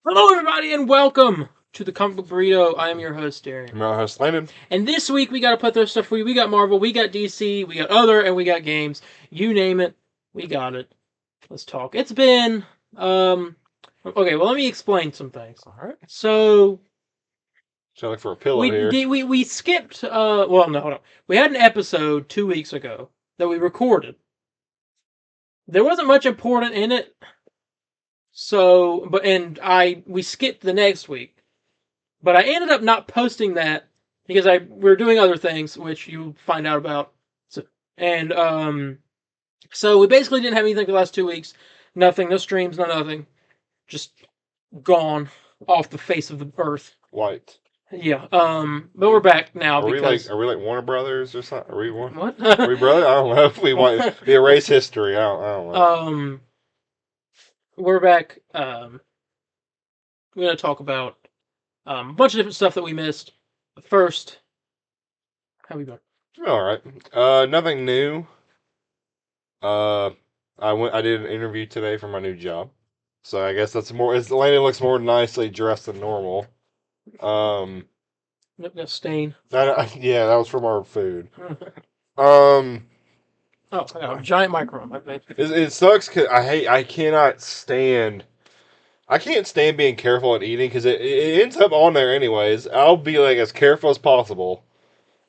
Hello, everybody, and welcome to the Comic Book Burrito. I am your host, Darien. I'm your host, Landon. And this week, we got to put those stuff for you. We got Marvel, we got DC, we got other, and we got games. You name it, we got it. Let's talk. It's been, okay, well, let me explain some things. All right. So, Should I look for a pillow here? we skipped, well, no, hold on. We had an episode 2 weeks ago that we recorded. There wasn't much important in it. So, we skipped the next week, but I ended up not posting that because we were doing other things, which you'll find out about. So we basically didn't have anything for the last 2 weeks. Nothing, no streams, no nothing. Just gone off the face of the earth. White. Yeah. But we're back now are we like Warner Brothers or something? Are we one? What? Are we brother? I don't know if we want to erase history. I don't know. We're back. We're going to talk about a bunch of different stuff that we missed. But first, how we going? All right. Nothing new. I did an interview today for my new job, so I guess that's more. Landon looks more nicely dressed than normal. Got stain. Yeah, that was from our food. Oh, I got a giant microphone. It sucks because I can't stand being careful and eating because it ends up on there anyways. I'll be like as careful as possible.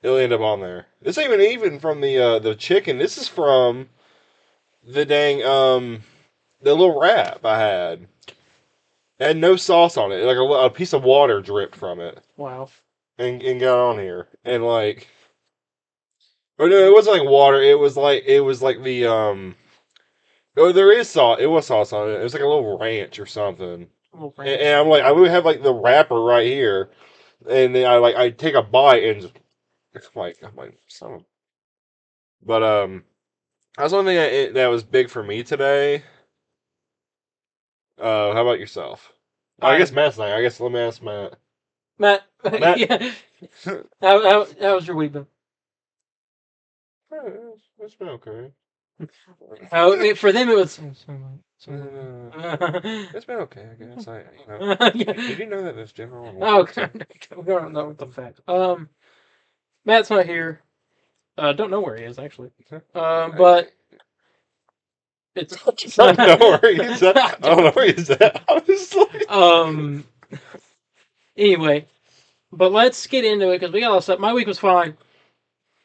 It'll end up on there. This ain't even from the chicken. This is from the dang the little wrap I had. It had no sauce on it. Like a piece of water dripped from it. Wow. And got on here and like. Or no, it wasn't like water. It was like the Oh, there is sauce. It was sauce on it. It was like a little ranch or something. And I'm like, I would have like the wrapper right here, and then I take a bite and just, I'm like, son. But that's one thing that was big for me today. How about yourself? I guess Matt's not. I guess let me ask Matt. Matt. Yeah. How was your week been? It's been okay. For them, it was. It's been okay, I guess. Did you know that there's general? Okay, we don't know what the fact. Matt's not here. Don't know where he is actually. But it's. I don't know where he's at. I don't know where he's at. Honestly. Anyway, but let's get into it because we got a lot of stuff. My week was fine.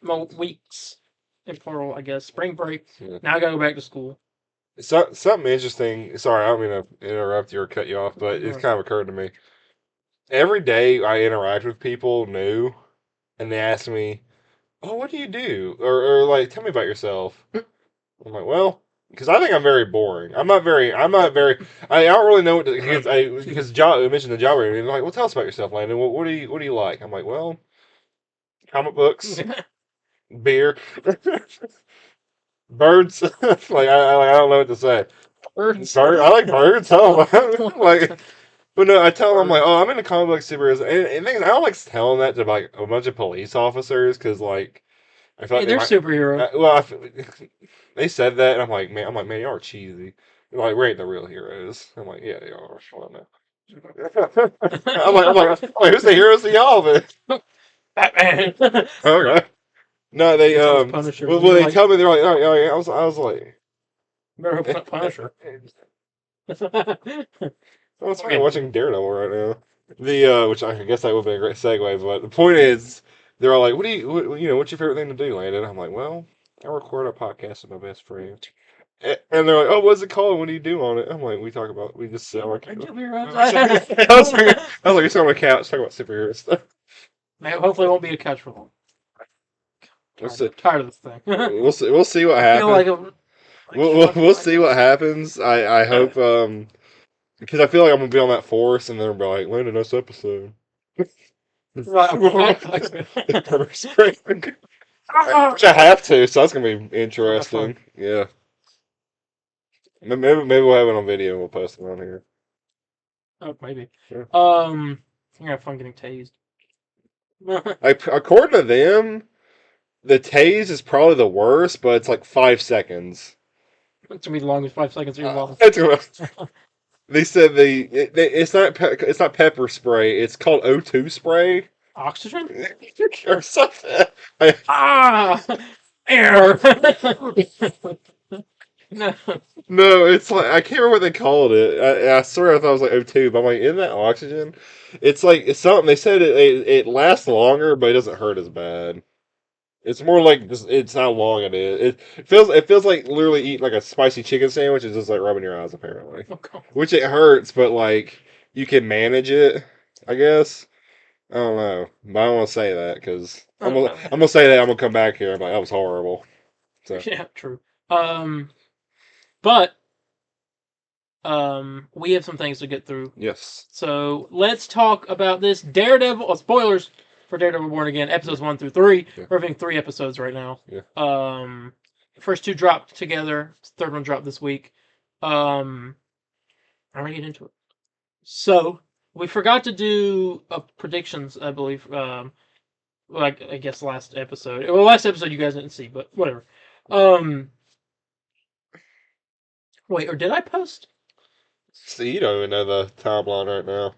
My weeks. In plural, I guess. Spring break. Yeah. Now I gotta go back to school. Something interesting. Sorry, I don't mean to interrupt you or cut you off, but it's kind of occurred to me. Every day I interact with people new, and they ask me, "Oh, what do you do?" Or like, "Tell me about yourself." I'm like, "Well," because I think I'm very boring. I don't really know what to, because I mentioned the job interview. And they're like, "Well, tell us about yourself, Landon. What do you like?" I'm like, "Well, comic books." Beer, birds. Like I don't know what to say. Birds. I like birds. Like, but no, I tell them I'm like, oh, I'm into comic book superheroes, and I don't like telling that to like a bunch of police officers because like I feel like they're superheroes. They said that, and I'm like, man, y'all are cheesy. They're like, we ain't the real heroes. I'm like, yeah, they are. Well, no. I'm like, who's the heroes of y'all then? Batman. Okay. No, they Punisher. Well, they tell me they're like, oh yeah. I was like, better hope Punisher. I'm watching Daredevil right now. The which I guess that would be a great segue, but the point is, they're all like, what's your favorite thing to do, Landon? I'm like, well, I record a podcast with my best friend. And they're like, oh, what's it called? What do you do on it? I'm like, we just sit on our couch. I was like, you're sitting on the couch talking about superhero stuff. Man, hopefully it won't be a couch for long. Tired of this thing. We'll see what happens. We'll see what happens. I hope because I feel like I'm gonna be on that force and they'll be like, Landon, next episode. Which I have to, so that's gonna be interesting. Yeah. Maybe we'll have it on video and we'll post it on here. Oh, maybe. Sure. I'm gonna have fun getting tased. According to them, the tase is probably the worst, but it's like 5 seconds. It's gonna be the longest 5 seconds of your life. They said it's not pepper spray. It's called O2 spray Oxygen? or something. Ah! Air! No. No, it's like I can't remember what they called it. I swear I thought it was like O2, but I'm like, isn't that oxygen? It's like it's something. They said it lasts longer, but it doesn't hurt as bad. It's more like just, it's how long it is. It feels like literally eating like a spicy chicken sandwich. It's just like rubbing your eyes apparently, Oh, God. which it hurts, but like you can manage it. I guess I don't know, but I don't want to say that because I'm gonna say that I'm gonna come back here. I'm like that was horrible. So Yeah, true. But we have some things to get through. yes, So let's talk about this Daredevil. Oh, spoilers for Daredevil Born Again, episodes 1 through 3. yeah. We're having 3 episodes right now. Yeah. First 2 dropped together. Third one dropped this week. I'm gonna get into it. So we forgot to do predictions, I believe. Like I guess last episode. Well, last episode you guys didn't see, but whatever. Wait, or did I post? See, you don't even know the timeline right now.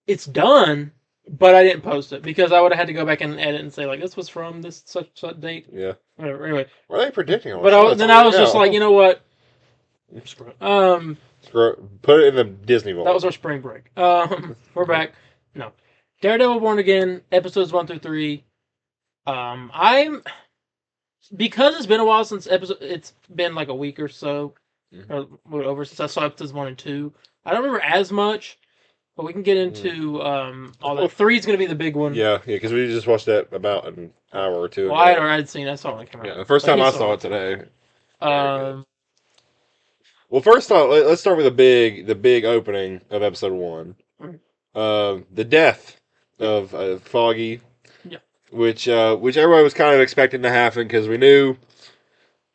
It's done, but I didn't post it because I would have had to go back and edit and say like this was from this such date. Yeah. Whatever. Anyway, What are they predicting on? but I was just like, you know what? Screw it. Put it in the Disney vault. That was our spring break. We're back. No, Daredevil Born Again, episodes 1 through 3. I'm because it's been a while since episode. It's been like a week or so, or over since I saw episodes 1 and 2. I don't remember as much, but we can get into all that. 3 is going to be the big one. Yeah, because we just watched that about an hour or two ago. Well, I'd seen. I saw it when it came out. Yeah, the first time I saw it today. Well, first off, let's start with the big opening of episode 1. The death of Foggy. Yeah. Which everybody was kind of expecting to happen because we knew.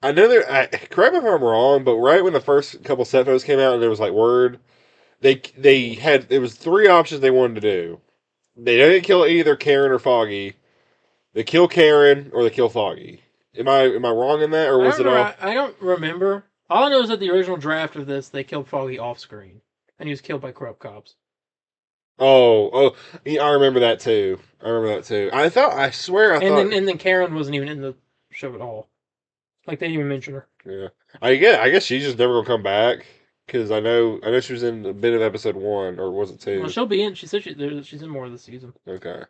I know correct me if I'm wrong, but right when the first couple set photos came out and there was like word, they had there was 3 options they wanted to do. They didn't kill either Karen or Foggy. They kill Karen or they kill Foggy. Am I wrong in that, or was it all? I don't remember. All I know is that the original draft of this, they killed Foggy off screen, and he was killed by corrupt cops. Oh, yeah, I remember that too. I swear I thought. And then Karen wasn't even in the show at all. Like they didn't even mention her. Yeah, I guess she's just never gonna come back because I know she was in a bit of episode 1, or was it 2? Well, she'll be in. She said she's in more of the season. Okay.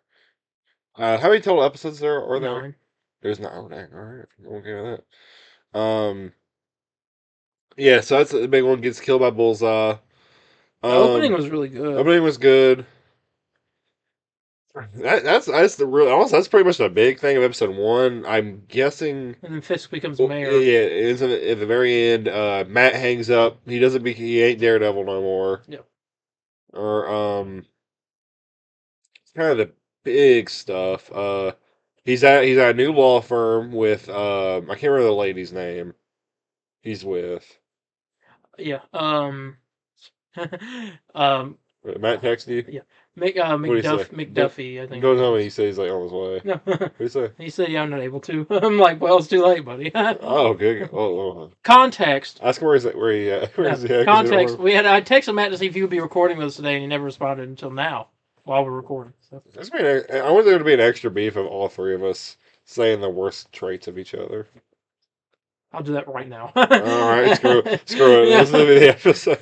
How many total episodes are there? 9. There's 9. Oh, dang. All right, I'm okay with that. Yeah, so that's the big one. Gets killed by Bullseye. The opening was really good. Opening was good. That's the real. Also, that's pretty much the big thing of episode 1. I'm guessing. And then Fisk becomes mayor. Yeah, it's at the very end. Matt hangs up. He ain't Daredevil no more. Yep. Or it's kind of the big stuff. He's at a new law firm with I can't remember the lady's name. He's with. Yeah. Matt texted you? Yeah. McDuffie, I think. Don't tell me he says he's like on his way. No. What do you say? He said, yeah, I'm not able to. I'm like, well, it's too late, buddy. Oh, good. Oh. Context. Ask him where is he at? Where is he at? Context. I texted Matt to see if he would be recording with us today, and he never responded until now while we're recording. So. I want there to be an extra beef of all 3 of us saying the worst traits of each other. I'll do that right now. All right, screw it. Yeah. Listen to the episode.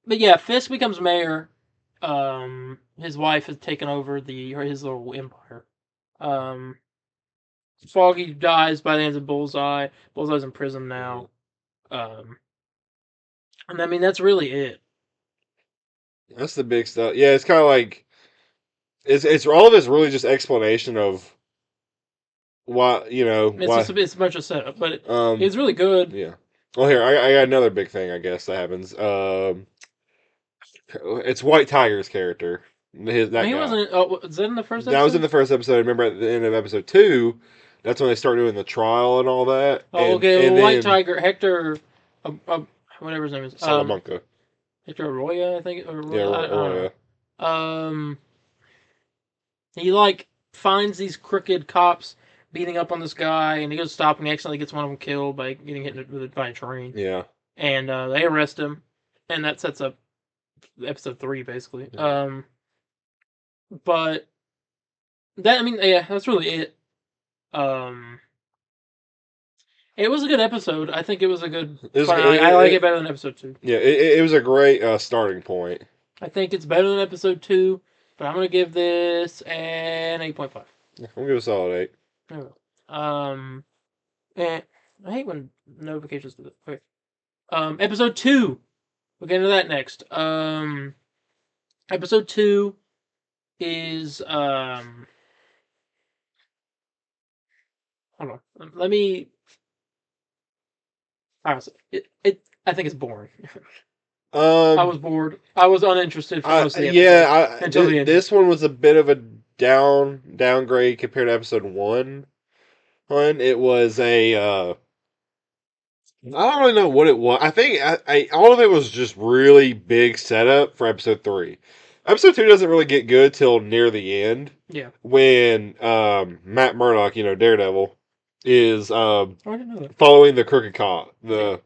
But yeah, Fisk becomes mayor. His wife has taken over his little empire. Foggy dies by the hands of Bullseye. Bullseye's in prison now. And I mean that's really it. That's the big stuff. Yeah, it's kind of like it's all of it's really just explanation of why It's a bunch of setup, but it's really good. Yeah. Well, here I got another big thing. I guess that happens. It's White Tiger's character. He wasn't. Was that in the first episode? That was in the first episode. Remember at the end of episode 2, that's when they start doing the trial and all that. Oh, okay. Well, White Tiger, Hector, whatever his name is. Salamanca. Hector Arroyo, I think. Arroyo. He finds these crooked cops beating up on this guy, and he goes to stop, and he accidentally gets one of them killed by getting hit by a train. Yeah. and they arrest him, and that sets up episode 3 basically. Yeah. But that, I mean, yeah, that's really it. Um, it was a good episode. I think it was a good. I like it better than episode 2. Yeah, it was a great starting point. I think it's better than episode 2, but I'm gonna give this an 8.5. Yeah, I'm gonna give it a solid 8. And I hate when notifications do that. Okay. Episode 2. We'll get into that next. Episode 2 is hold on. Let me. Honestly, I think it's boring. I was bored. I was uninterested for most of the episode. Until the end. This one was a bit of a downgrade compared to episode 1. It was a I don't really know what it was. I think all of it was just really big setup for episode 3. Episode 2 doesn't really get good till near the end. Yeah. When Matt Murdock, Daredevil, is I didn't know that. following the crooked cop, where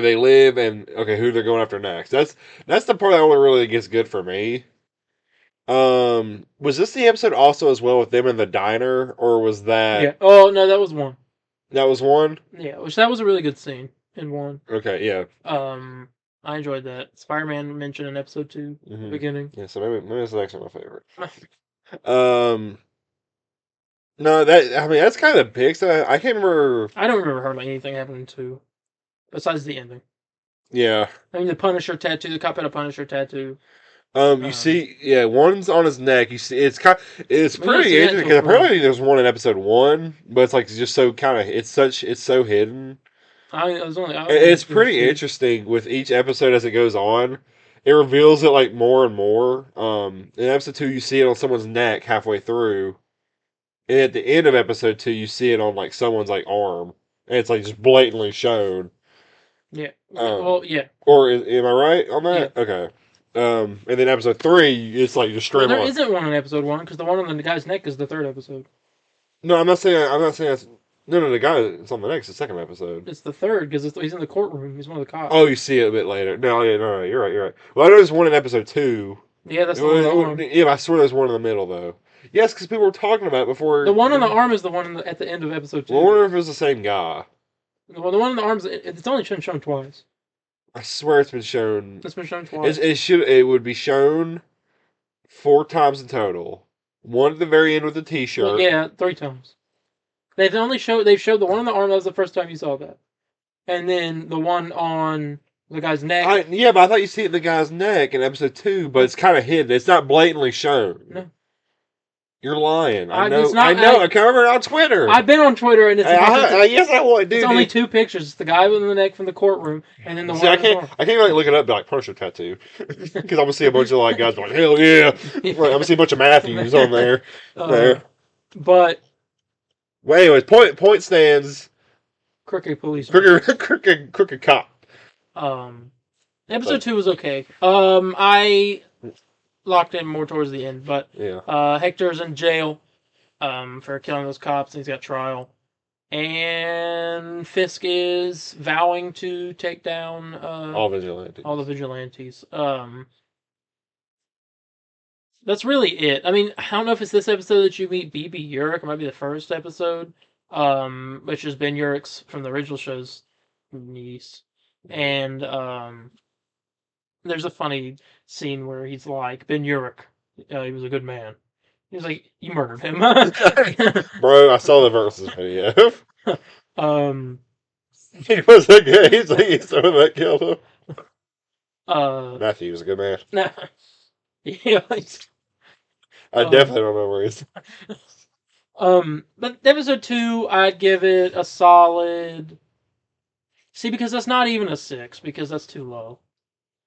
they live and who they're going after next. That's the part that only really gets good for me. Was this the episode also as well with them in the diner, or was that? Yeah. Oh no, that was 1. That was 1. Yeah, that was a really good scene in 1. Okay, yeah. I enjoyed that. Spider-Man mentioned in episode 2 at the beginning. Yeah, so maybe it's actually my favorite. No, that's kind of big. So I can't remember. I don't remember hardly anything happening to, besides the ending. Yeah. I mean, the Punisher tattoo. The cop had a Punisher tattoo. You see, yeah, one's on his neck. You see, it's pretty interesting because apparently there's one in episode 1, but it's like just so kind of it's so hidden. It's pretty interesting with each episode as it goes on. It reveals it like more and more. In episode 2, you see it on someone's neck halfway through, and at the end of episode 2, you see it on like someone's like arm, and it's like just blatantly shown. Yeah. Well, yeah. Or am I right on that? Yeah. Okay. And then episode 3, it's like just straight. Well, there isn't one in episode 1 because the one on the guy's neck is the 3rd episode. No, I'm not saying that's. No, the guy that's on the neck is the 2nd episode. It's the 3rd because he's in the courtroom. He's one of the cops. Oh, you see it a bit later. No, you're right. Well, I know there's one in episode 2. Yeah, that's the one. Yeah, I swear there's one in the middle though. Yes, because people were talking about it before. The one on the arm is the one at the end of episode 2. Well, I wonder if it was the same guy. Well, the one on the arms, it's only been shown twice. I swear it's been shown. It's been shown twice. It would be shown 4 times in total. One at the very end with the T-shirt. Well, yeah, 3 times. They've showed the one on the arm. That was the first time you saw that, and then the one on the guy's neck. Yeah, but I thought you see it in the guy's neck in episode 2, but it's kind of hidden. It's not blatantly shown. No. You're lying. I know. I can't remember on Twitter. I've been on Twitter, and it's yes, I would. Dude, it's only 2 pictures. It's the guy with the neck from the courtroom, and then the one. I can't like look it up, and be like Punisher tattoo, because I'm gonna see a bunch of like guys like hell yeah. I'm gonna see a bunch of Matthews on there. But. Well, anyways, point stands. Crooked police. Crooked cop. Episode 2 was okay. I locked in more towards the end, but yeah. Hector's in jail for killing those cops, and he's got trial. And Fisk is vowing to take down all the vigilantes. That's really it. I mean, I don't know if it's this episode that you meet BB Urich. It might be the first episode, which is Ben Urich's from the original show's niece. And there's a funny scene where he's like, Ben Urich, he was a good man. He's like, you murdered him. Bro, I saw the versus video. He was a good. He's like, he's the one that killed him. Matthew was a good man. Nah. Yeah, I definitely don't know where he's. But episode 2, I'd give it a solid. See, because that's not even a 6, because that's too low.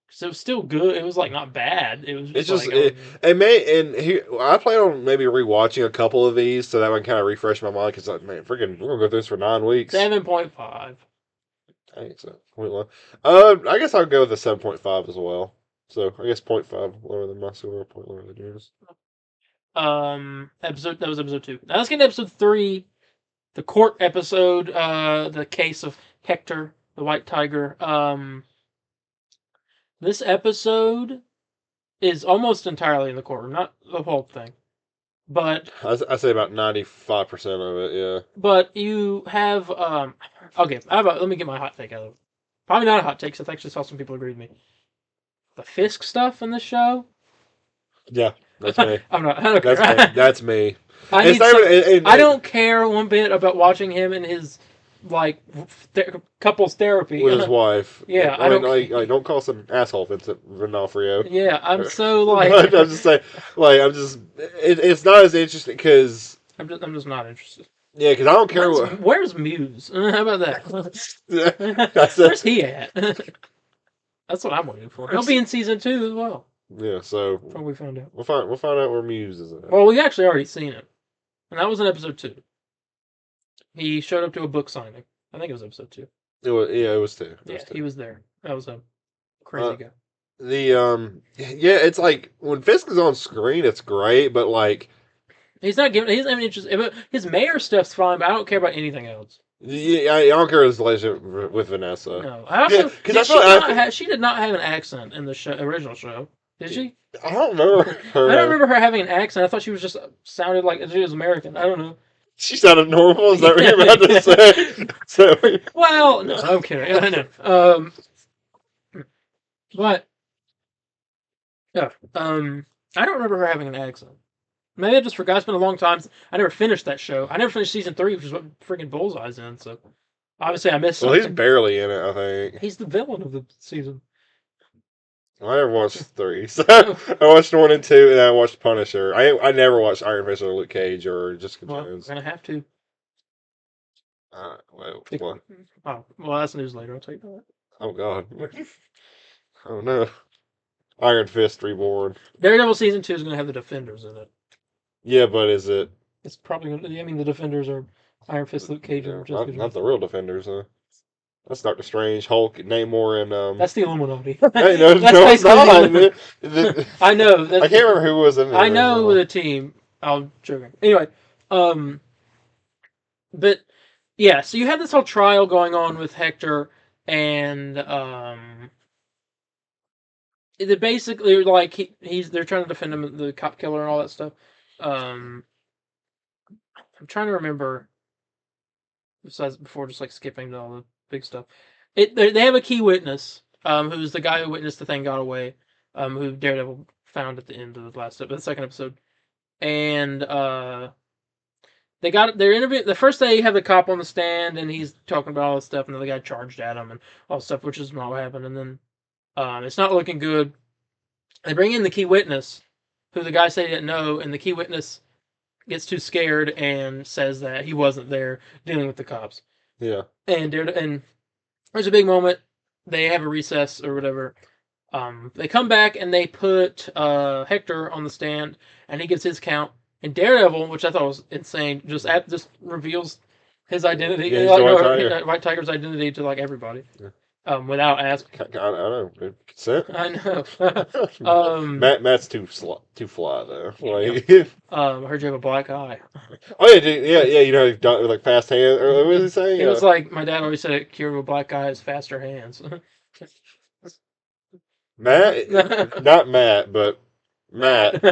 Because it was still good. It was like not bad. It was. It's just I plan on maybe rewatching a couple of these so that I can kind of refresh my mind. Because man, freaking, we're gonna go through this for 9 weeks. 7.5. I think so. 0.1. I guess I'll go with a 7.5 as well. So I guess 0.5 lower than my silver, 0.1 lower than yours. That was episode 2. Now let's get to episode 3, the court episode, the case of Hector the White Tiger. This episode is almost entirely in the courtroom, not the whole thing, but I say about 95% of it. Yeah. but you have okay. Let me get my hot take out of it. Probably not a hot take, because I actually saw some people agree with me. The Fisk stuff in this show. Yeah, that's me. I don't care. That's me. I don't care one bit about watching him in his like couples therapy with his wife. Yeah, I mean, don't call some asshole Vincent D'Onofrio. Yeah, I'm so like. I'm just saying, like, it's not as interesting because I'm just not interested. Yeah, because I don't care Where's Muse? How about that? Where's he at? That's what I'm waiting for. He'll be in season 2 as well. Yeah, so from what we found out. We'll find out where Muse is at. Well, we actually already seen him, and that was in episode 2. He showed up to a book signing. I think it was episode 2. It was 2. He was there. That was a crazy guy. It's like when Fisk is on screen, it's great, but like he's not having interest. His mayor stuff's fine, but I don't care about anything else. Yeah, I don't care his relationship with Vanessa. No, I also she did not have an accent in the original show. Did she? I don't remember her. I don't remember her having an accent. I thought she was just sounded like she was American. I don't know. She sounded normal. Is that what you're about to say? Well, no, I'm kidding. I know. But yeah, I don't remember her having an accent. Maybe I just forgot. It's been a long time. I never finished that show. I never finished season 3, which is what freaking Bullseye's in. So obviously I missed something. Well, he's barely in it, I think. He's the villain of the season. I never watched 3. So I watched 1 and 2, and then I watched Punisher. I never watched Iron Fist or Luke Cage or Jessica Jones. We're gonna have to. What? Oh, well, that's news later. I'll tell you that. Oh God. Oh no. Iron Fist Reborn. Daredevil season 2 is gonna have the Defenders in it. Yeah, but is it? It's probably gonna. I mean, the Defenders are Iron Fist, Luke Cage, and Jessica Jones. Not the real Defenders, huh? That's Doctor Strange, Hulk, Namor, and That's the Illuminati. Hey, no, it's not. I know. I can't remember who was in there. I know the team. I'm joking. Anyway, but yeah, so you have this whole trial going on with Hector, and they basically like they're trying to defend him, the cop killer, and all that stuff. I'm trying to remember. Besides, before just like skipping to all the big stuff, they have a key witness, who's the guy who witnessed the thing got away, who Daredevil found at the end of the second episode, and they got their interview. The first they have the cop on the stand, and he's talking about all this stuff, and then the guy charged at him and all this stuff, which is not what happened, and then it's not looking good. They bring in the key witness, who the guy said he didn't know, and the key witness gets too scared and says that he wasn't there dealing with the cops. Yeah. And there's a big moment. They have a recess or whatever. They come back and they put Hector on the stand, and he gives his count. And Daredevil, which I thought was insane, just reveals his identity, yeah, White Tiger's identity to like everybody. Yeah. Without asking. I know. Consent. I know. Matt's too fly though. Like, I heard you have a black eye. Oh yeah, dude, yeah. You know, like fast hands. Or what was he saying? It was like my dad always said, "A cure of a black eye is faster hands." Matt, not Matt, but Matt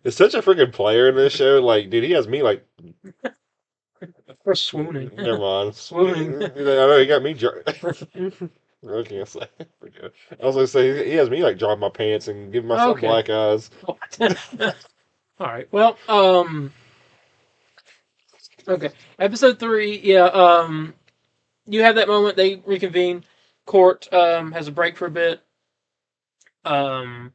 is such a freaking player in this show. Like, dude, he has me like. Or swooning. Never mind. Swooning. I know he got me. What can I say? I was gonna say he has me like drawing my pants and giving myself black eyes. All right. Well, okay. Episode 3. Yeah. You have that moment. They reconvene. Court has a break for a bit. Then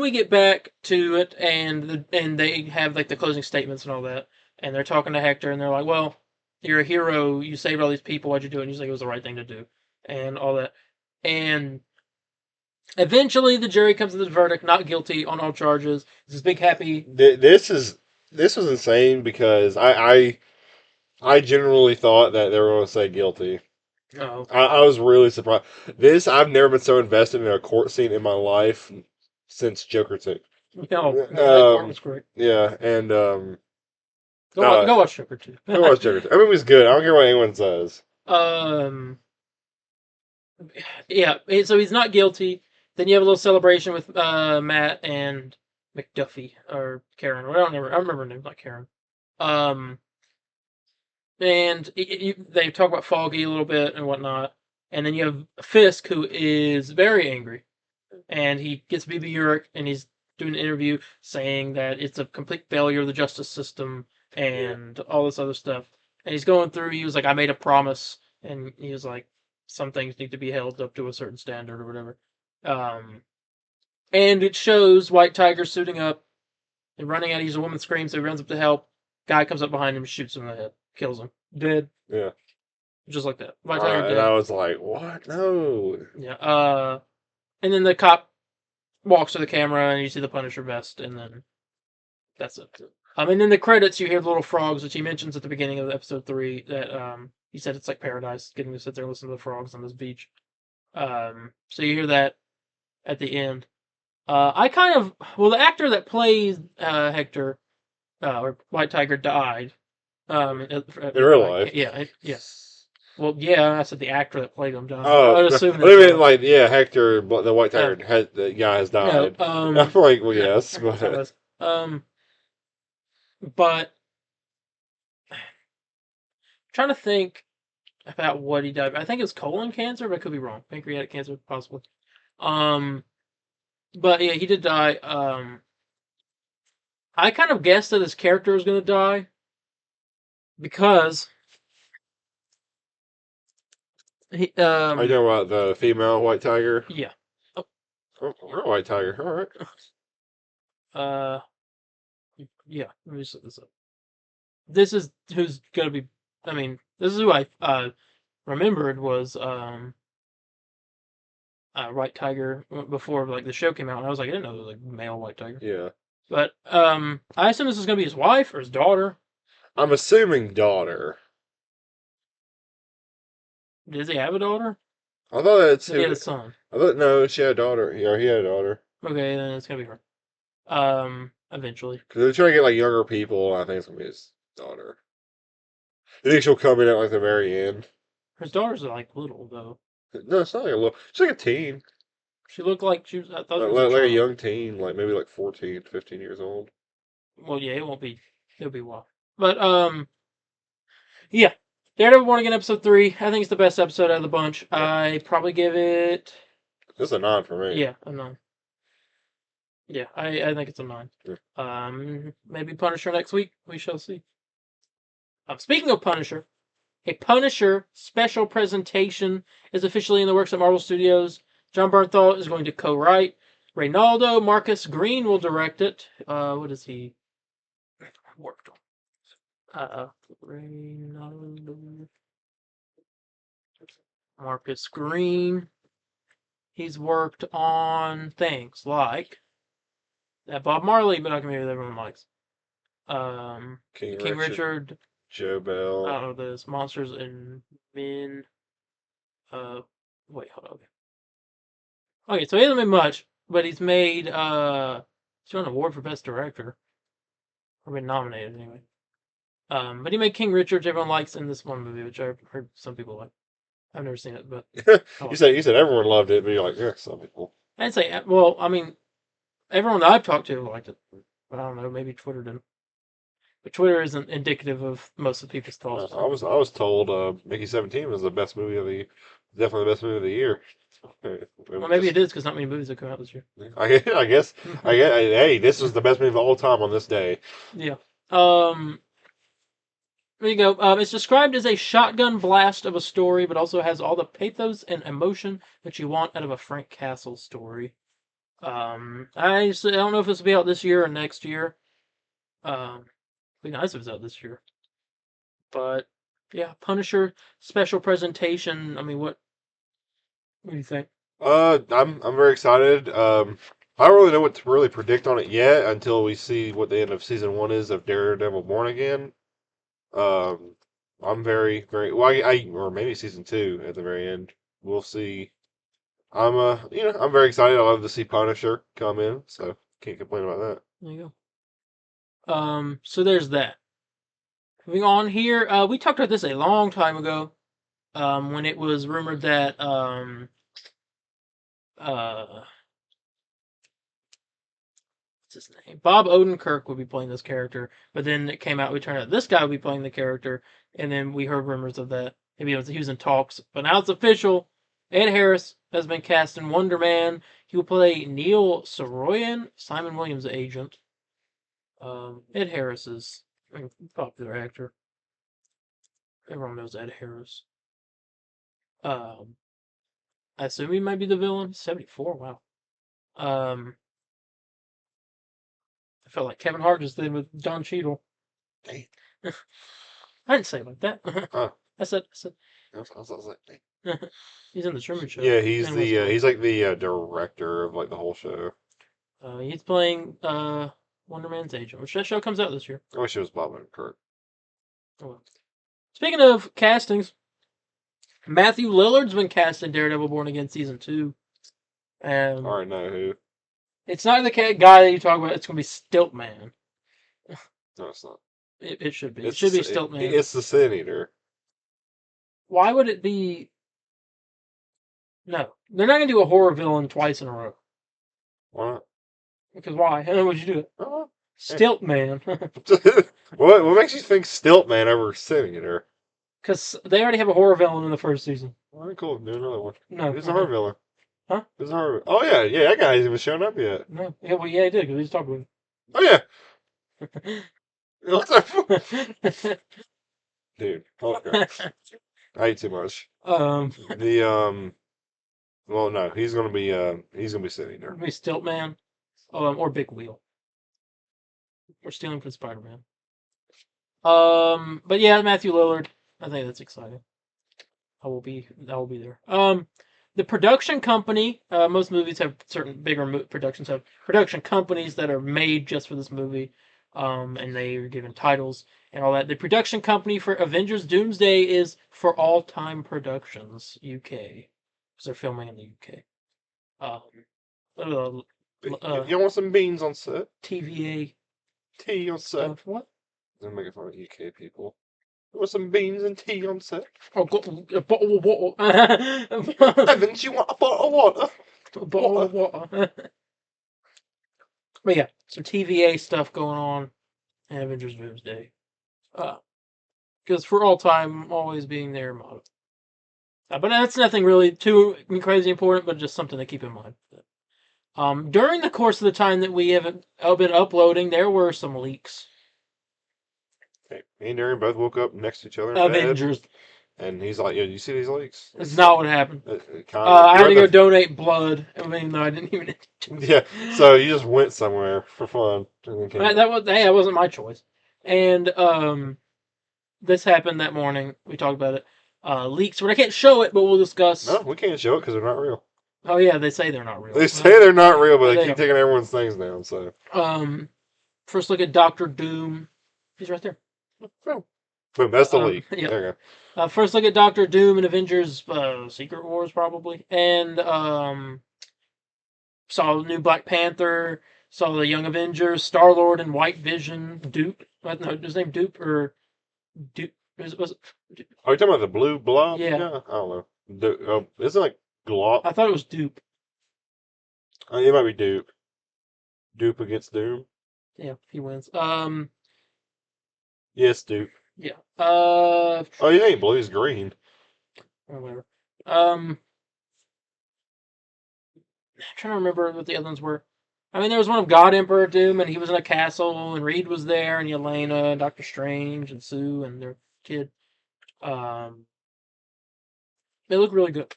we get back to it, and they have like the closing statements and all that. And they're talking to Hector, and they're like, well, you're a hero. You saved all these people. Why'd you do it? And he's like, it was the right thing to do. And all that. And eventually the jury comes to the verdict, not guilty on all charges. It's this big happy... This was insane because I generally thought that they were going to say guilty. Oh. I was really surprised. I've never been so invested in a court scene in my life since Joker 2. No, that part was great. Yeah, and... Go watch Joker 2. Go watch Joker 2. I mean, it was good. I don't care what anyone says. Yeah, so he's not guilty. Then you have a little celebration with Matt and McDuffie or Karen. I don't remember. I remember her name, not Karen. Um, and they talk about Foggy a little bit and whatnot. And then you have Fisk, who is very angry, and he gets BB Urich, and he's doing an interview saying that it's a complete failure of the justice system and all this other stuff. And he's going through. He was like, "I made a promise," and he was like, "Some things need to be held up to a certain standard or whatever." Um, and it shows White Tiger suiting up and running at. He's a woman screams, so he runs up to help. Guy comes up behind him, shoots him in the head, kills him, dead. Yeah. Just like that. White Tiger dead. And I was like, what? No. Yeah. And then the cop walks to the camera, and you see the Punisher vest, and then that's it. And then the credits, you hear the little frogs, which he mentions at the beginning of episode 3. That he said it's like paradise, getting to sit there and listen to the frogs on this beach. So you hear that at the end. The actor that plays Hector or White Tiger died. In real life? Yeah, yes. Well, yeah, I said the actor that played him died. Oh, I would assume I mean, like, yeah, Hector, the White Tiger, the guy has died. No, I'm like, well, yes, but but I'm trying to think about what he died. I think it's colon cancer, but I could be wrong. Pancreatic cancer, possibly. But yeah, he did die. I kind of guessed that his character was going to die because he. Are you talking about the female White Tiger? Yeah. Oh, real White Tiger. All right. Yeah. Let me just look this up. This is who's going to be. I mean, this is who I remembered was White Tiger before like the show came out, and I was like, I didn't know it was like male White Tiger. Yeah. But I assume this is gonna be his wife or his daughter. I'm assuming daughter. Does he have a daughter? I thought it's he had a son. I thought no, she had a daughter. Yeah, he had a daughter. Okay, then it's gonna be her. Eventually. Because they're trying to get like younger people. I think it's gonna be his daughter. I think she'll come in at like the very end. His daughter's like little though. No, it's not like a little. She's like a teen. She looked like she was. I thought like, it was like a young teen, like maybe like 14, 15 years old. Well, yeah, it won't be. It'll be a while. But yeah. Daredevil Born Again episode 3. I think it's the best episode out of the bunch. Yeah. I probably give it. It's a 9 for me. Yeah, a 9. Yeah, I think it's a 9. Yeah. Maybe Punisher next week. We shall see. Speaking of Punisher, a Punisher special presentation is officially in the works at Marvel Studios. John Bernthal is going to co-write. Reynaldo Marcus Green will direct it. What has he worked on? Reynaldo Marcus Green. He's worked on things like that Bob Marley, but not gonna be that everyone likes. King Richard, Joe Bell. I don't know this. Monsters and Men. Wait, hold on. Okay, so he hasn't made much, but he's made he's won an award for Best Director. Or been nominated anyway. But he made King Richard, which everyone likes, in this one movie, which I've heard some people like. I've never seen it, but you said everyone loved it, but you're like, yeah, some people. I'd say, well, I mean, everyone that I've talked to liked it, but I don't know, maybe Twitter didn't. But Twitter isn't indicative of most of people's thoughts. I was told Mickey 17 was the best movie of definitely the best movie of the year. Well, maybe it is because not many movies have come out this year. I guess. Hey, this was the best movie of all time on this day. Yeah. There you go. It's described as a shotgun blast of a story, but also has all the pathos and emotion that you want out of a Frank Castle story. I don't know if this will be out this year or next year. It'd be nice if it's out this year. But yeah, Punisher special presentation. I mean, what do you think? I'm very excited. I don't really know what to really predict on it yet until we see what the end of season 1 is of Daredevil Born Again. I'm very, very well. Or maybe season 2 at the very end. We'll see. I'm very excited. I love to see Punisher come in, so can't complain about that. There you go. So there's that. Moving on here, we talked about this a long time ago. when it was rumored that what's his name? Bob Odenkirk would be playing this character, but then it came out, we turned out this guy would be playing the character, and then we heard rumors of that. Maybe he was in talks, but now it's official. Ed Harris has been cast in Wonder Man. He will play Neil Soroyan, Simon Williams' agent. Ed Harris is a popular actor. Everyone knows Ed Harris. I assume he might be the villain. 74, wow. I felt like Kevin Hart just did with Don Cheadle. Dang. I didn't say it like that. Huh. I said. I was like, dang. He's in the Truman Show. Yeah, he's like the director of like the whole show. He's playing Wonder Man's agent, which that show comes out this year. I wish it was Bob Odenkirk. Oh, well. Speaking of castings, Matthew Lillard's been cast in Daredevil Born Again Season 2. I already know who. It's not the guy that you talk about. It's going to be Stiltman. No, it's not. It should be. It should be Stiltman. It's the Sin Eater. Why would it be... No. They're not going to do a horror villain twice in a row. Why not? Because why? How would you do it? Stiltman. What makes you think Stiltman over Sin Eater? Because they already have a horror villain in the first season. All right, cool. Do another one. No. Who's the horror villain? Huh? Who's the horror? Oh, yeah. That guy hasn't even shown up yet. No. Yeah, well, yeah, he did, because we just talked about Oh, yeah. What the fuck? Dude, holy crap. I ate too much. Well, no, he's gonna be Sin Eater. Maybe Stiltman, or Big Wheel. We're stealing from Spider-Man. But yeah, Matthew Lillard. I think that's exciting. I will be there. The production company. Most movies have certain bigger productions have production companies that are made just for this movie. And they are given titles and all that. The production company for Avengers Doomsday is For All Time Productions UK, because they're filming in the UK. You want some beans on set? TVA Tea on set. stuff. What? They're making fun of UK people. You want some beans and tea on set? Oh, a bottle of water. Evans, you want a bottle of water? A bottle of water. But yeah, some TVA stuff going on in Avengers Doomsday. Because For All Time always being their motto. But that's nothing really too crazy important, but just something to keep in mind. During the course of the time that we haven't been uploading, there were some leaks. Okay. Me and Darien both woke up next to each other in Avengers. bed, and he's like, "Yo, you see these leaks?" That's not what happened. I had to go donate blood, even though I didn't even. Yeah, so you just went somewhere for fun. That wasn't my choice. And this happened that morning. We talked about it. Leaks, but I can't show it, but we'll discuss. No, we can't show it because they're not real. Oh yeah, they say they're not real. They say they're not real, but they keep taking everyone's things down. So first look at Doctor Doom. He's right there. Boom, that's the leak. Yep. There you go. First look at Doctor Doom and Avengers Secret Wars, probably. And saw the new Black Panther, saw the Young Avengers, Star-Lord and White Vision, Dupe. No, his name Dupe or Dupe. Was it Dupe? Are you talking about the blue blob? Yeah. I don't know. Isn't it like Glop? I thought it was Dupe. It might be Dupe. Dupe against Doom? Yeah, he wins. Yes, Dupe. Yeah. Oh, he ain't blue, he's green. Or whatever. I'm trying to remember what the other ones were. I mean, there was one of God Emperor Doom, and he was in a castle, and Reed was there, and Yelena, and Doctor Strange, and Sue, and their kid. They look really good.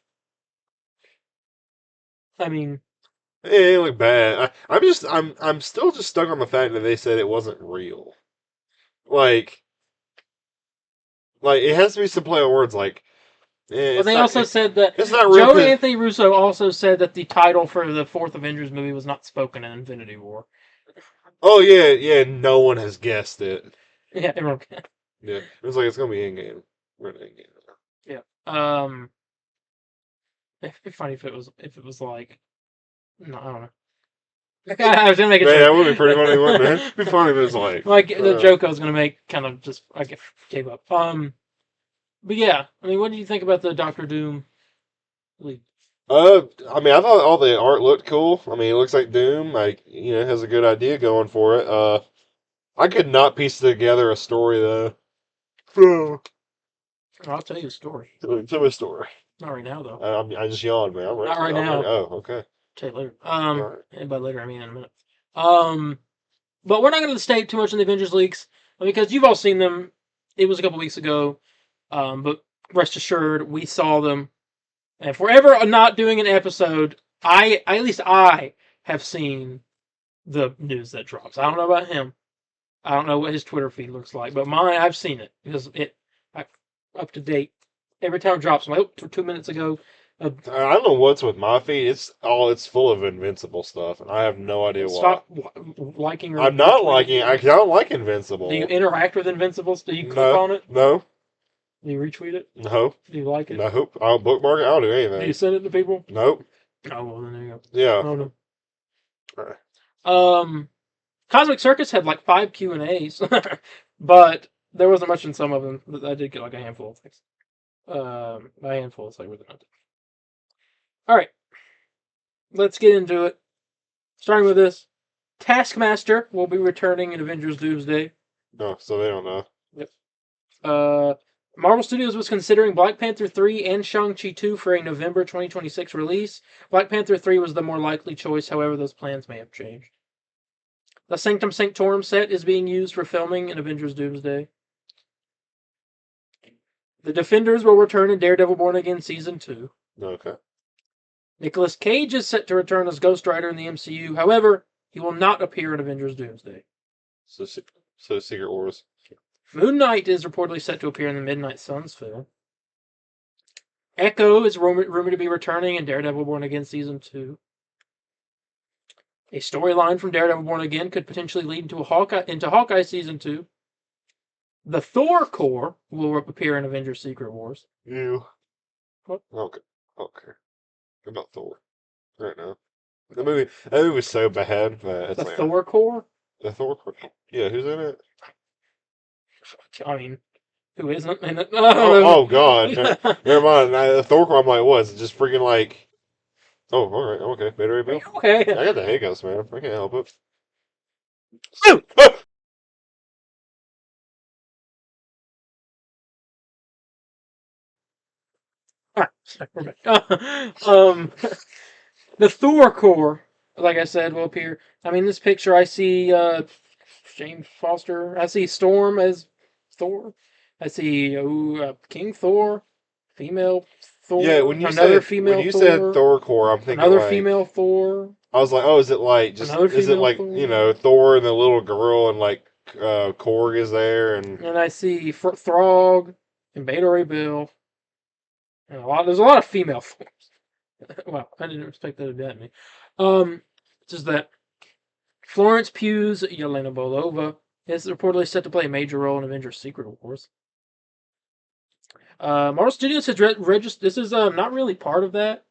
I mean, It look bad. I'm still just stuck on the fact that they said it wasn't real. Like it has to be some play on words. Like, but they also said that it's not real. Joe Anthony Russo also said that the title for the fourth Avengers movie was not spoken in Infinity War. Oh yeah. No one has guessed it. Yeah, everyone can. Yeah, it was like it's gonna be Endgame. We're in Endgame. Yeah. It'd be funny if it was like, no, I don't know. I was gonna make a joke. That would be pretty funny, wouldn't it? It'd be funny if it was like the joke I was gonna make kind of just I gave up. But yeah, I mean, what do you think about the Doctor Doom leak? I mean, I thought all the art looked cool. I mean, it looks like Doom, like, has a good idea going for it. I could not piece together a story though. So, I'll tell you a story. tell me a story. Not right now, though. I just yawned, man. Not right I'm ready. now. Oh, okay. Tell you later. All right. And by later I mean in a minute. Um, but we're not going to stay too much on the Avengers leaks because you've all seen them. It was a couple weeks ago. But rest assured, we saw them. And if we're ever not doing an episode, at least I have seen the news that drops. I don't know about him. I don't know what his Twitter feed looks like, but mine, I've seen it because I, up to date. Every time it drops, I'm like, oh, 2 minutes ago. I don't know what's with my feed. It's full of Invincible stuff, and I have no idea why. Stop liking. Or I'm not liking it. I don't like Invincible. Do you interact with Invincibles? Do you click No, on it? no, Do you retweet it? no, Do you like it? no. I'll bookmark it. I don't do Do you anything. send it to people? Nope. Oh well, then there you go. Yeah. I don't know. Alright. Cosmic Circus had like 5 Q&As, but there wasn't much in some of them. But I did get like a handful of things. A handful is like really not. All right, let's get into it. Starting with this, Taskmaster will be returning in Avengers Doomsday. No, so they don't know. Yep. Marvel Studios was considering Black Panther 3 and Shang-Chi 2 for a November 2026 release. Black Panther 3 was the more likely choice, however, those plans may have changed. The Sanctum Sanctorum set is being used for filming in Avengers Doomsday. The Defenders will return in Daredevil Born Again Season 2. Okay. Nicolas Cage is set to return as Ghost Rider in the MCU. However, he will not appear in Avengers Doomsday. So Secret Wars. Moon Knight is reportedly set to appear in the Midnight Suns film. Echo is rumored to be returning in Daredevil Born Again Season 2. A storyline from Daredevil Born Again could potentially lead into Hawkeye Season 2. The Thor Corps will appear in Avengers Secret Wars. You. What? Okay. Okay. About Thor. Right now. That movie was so bad. But The Thor Corps? The Thor Corps. Yeah, who's in it? I mean, who isn't in it? Oh God. Never mind. The Thor Corps, I'm like, what? Is it just freaking like... Oh, alright. Okay. Better be. Okay. I got the hiccups, man. I can't help it. Alright, the Thor Corps, like I said, will appear. I mean, this picture, I see Jane Foster. I see Storm as Thor. I see King Thor, female Thor. Yeah, when you said Thor Corps, I'm thinking another like, female Thor. I was like, oh, is it like just is it like Thor. Thor and the little girl and like Korg is there and I see Throg and Beta Ray Bill. And there's a lot of female Thors. Wow, I didn't expect that to be at me. Just that Florence Pugh's Yelena Bolova is reportedly set to play a major role in Avengers Secret Wars. Marvel Studios has registered. This is not really part of that.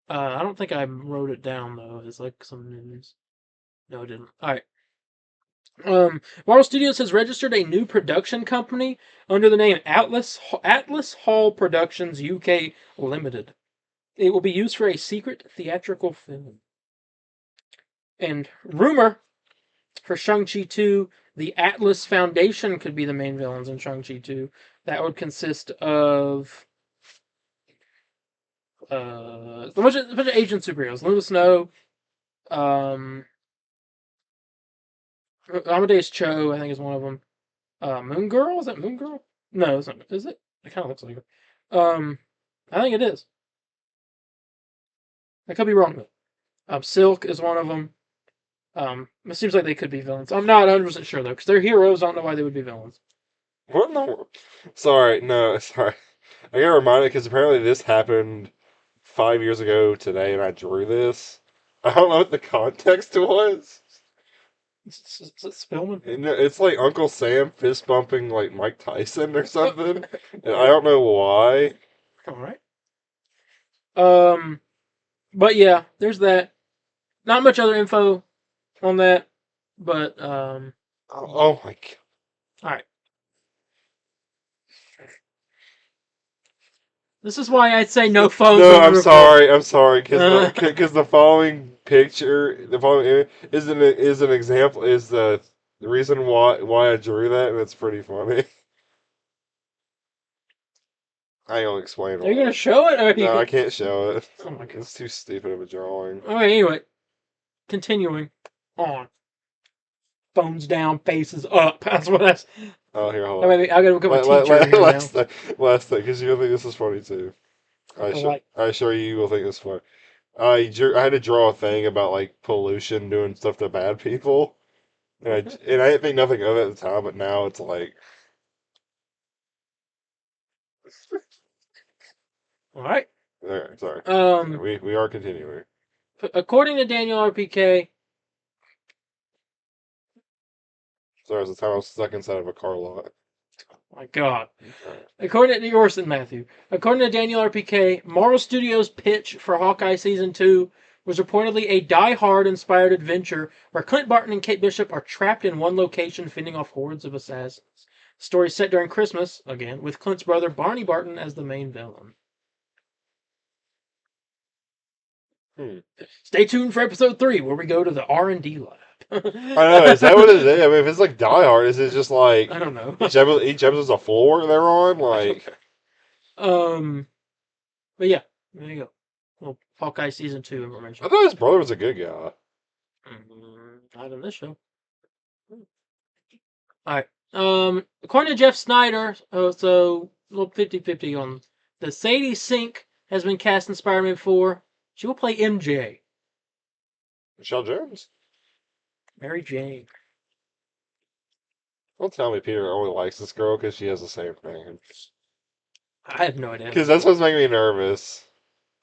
I don't think I wrote it down though. It's like some news. No, it didn't. All right. Marvel Studios has registered a new production company under the name Atlas Hall Productions UK Limited. It will be used for a secret theatrical film. And rumor for Shang-Chi 2, the Atlas Foundation could be the main villains in Shang-Chi 2. That would consist of a bunch of Asian superheroes. Luna Snow, Amadeus Cho, I think is one of them. Moon Girl? Is that Moon Girl? No, it's not. Is it? It kind of looks like her. I think it is. I could be wrong though. Silk is one of them. It seems like they could be villains. I'm not 100% sure though, because they're heroes. I don't know why they would be villains. what in the world? Sorry. I got reminded because apparently this happened 5 years ago today, and I drew this. I don't know what the context was. Is it Spillman? It's like Uncle Sam fist bumping like Mike Tyson or something, and I don't know why. All right. But yeah, there's that. Not much other info on that, but Oh my God. all right. This is why I'd say no phones. No, when we I'm record. sorry, because the following picture, the following image is an example, is the reason why I drew that, and it's pretty funny. I ain't gonna explain Are you why. gonna show it? Or are you No, I gonna... can't show it. Oh my god. It's too stupid of a drawing. Okay, anyway, continuing on. Phones down, faces up. That's what that's. Oh, here, hold I on. mean, I gotta become a teacher here now. Last thing, because you'll think this is funny too. Like, I assure you will think this is funny. I had to draw a thing about like pollution doing stuff to bad people, and I didn't think nothing of it at the time, but now it's like, all right. sorry. Um, We are continuing. according to Daniel RPK, Sorry, it's the time I was stuck inside of a car lot. my God. Alright. According to yours and Matthew, according to Daniel RPK, Marvel Studios' pitch for Hawkeye Season 2 was reportedly a Die Hard inspired adventure where Clint Barton and Kate Bishop are trapped in one location fending off hordes of assassins. The story set during Christmas, again, with Clint's brother Barney Barton as the main villain. Stay tuned for episode 3, where we go to the R&D lab. I know, is that what it is? I mean, if it's like Die Hard, is it just like I don't know. each episode's a floor they're on? Like, but yeah, there you go. Well, Hawkeye Season 2 information. I thought his brother was a good guy. Not in this show. Alright. According to Jeff Snyder, so a little 50-50 on the Sadie Sink has been cast in Spider-Man 4. She will play MJ. Michelle Jones? Mary Jane. Don't tell me Peter only likes this girl because she has the same name. I have no idea. Because that's what's making me nervous.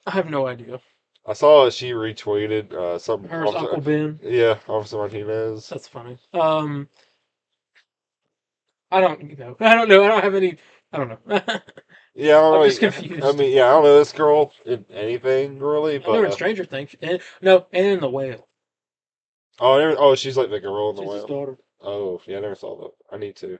I have no idea. I saw she retweeted something. Hers Uncle Ben. Yeah, Officer Martinez. That's funny. I don't know. I don't have any. I don't know. Yeah, I'm just confused. I mean, yeah, I don't know this girl in anything really, but I know her in Stranger Things. And in The Whale. oh, she's like the girl in the She's his whale. daughter. Oh, yeah, I never saw that. I need to.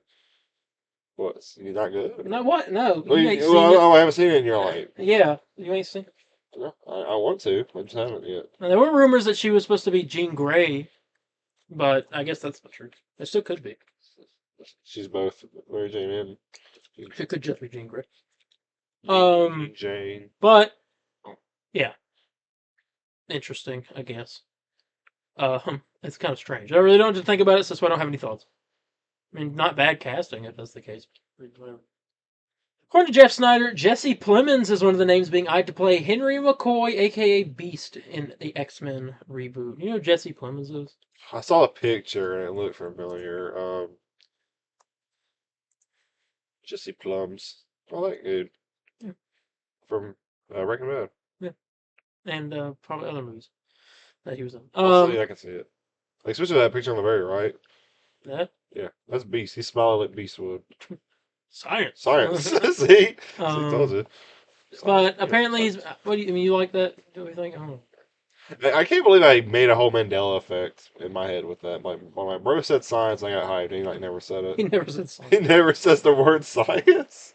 What? You not good? No, what? No. Well, You ain't seen it. I haven't seen it, and you're like, Yeah, you ain't seen it. no, I want to. I just haven't yet. Now, there were rumors that she was supposed to be Jean Grey, but I guess that's not true. It still could be. She's both Mary Jane and It could just be Jean Grey. Jane. But yeah, interesting, I guess. It's kind of strange. I really don't have to think about it, so that's why I don't have any thoughts. I mean, not bad casting if that's the case. Whatever. According to Jeff Snyder, Jesse Plemons is one of the names being eyed to play Henry McCoy, aka Beast, in the X-Men reboot. You know who Jesse Plemons is? I saw a picture and it looked familiar. Jesse Plums. Oh, that dude. Yeah. From Breaking Bad. Yeah. And probably other movies that he was in. I can see it. Like, especially that picture on the very right. Yeah. Yeah, that's Beast. He's smiling like Beast would. Science. See? Told you. But apparently he's... What do you mean? You like that? Do you think? I don't know. I can't believe I made a whole Mandela effect in my head with that. Like, when my bro said science, I got hyped. He like never said it. He never said science. He never says the word science.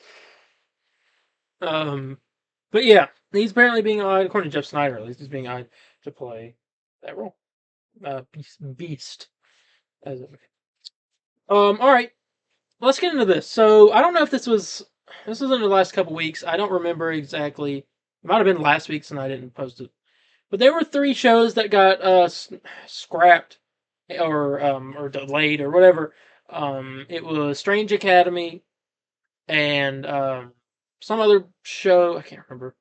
But yeah, he's apparently being eyed, according to Jeff Snyder at least, he's being eyed to play that role. Beast. Alright. Let's get into this. So, I don't know if this was in the last couple weeks. I don't remember exactly. It might have been last week's and I didn't post it. But there were 3 shows that got scrapped or delayed or whatever. It was Strange Academy and some other show, I can't remember.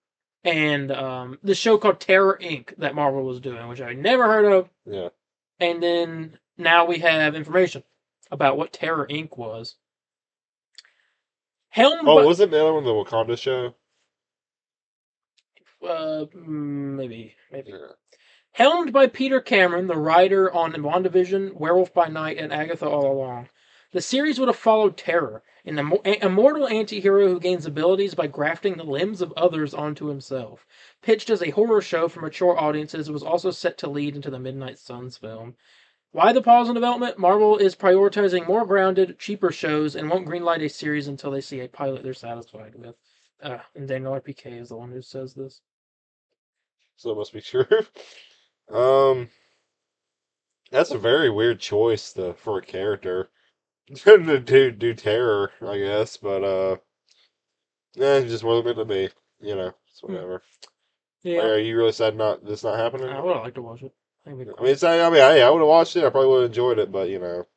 And this show called Terror Inc. that Marvel was doing, which I never heard of. Yeah. And then now we have information about what Terror Inc. was. Wasn't the other one the Wakanda show? Maybe. Yeah. Helmed by Peter Cameron, the writer on WandaVision, Werewolf by Night, and Agatha All Along, the series would have followed Terror, an immortal anti-hero who gains abilities by grafting the limbs of others onto himself. Pitched as a horror show for mature audiences, it was also set to lead into the Midnight Suns film. Why the pause in development? Marvel is prioritizing more grounded, cheaper shows and won't greenlight a series until they see a pilot they're satisfied with. And Daniel RPK is the one who says this. So it must be true. um, that's a very weird choice for a character to do terror, I guess. But it just wasn't meant to be. It's whatever. Yeah. Are you really sad this not happening? I would have liked to watch it. I mean, I would have watched it. I probably would have enjoyed it, but Yep.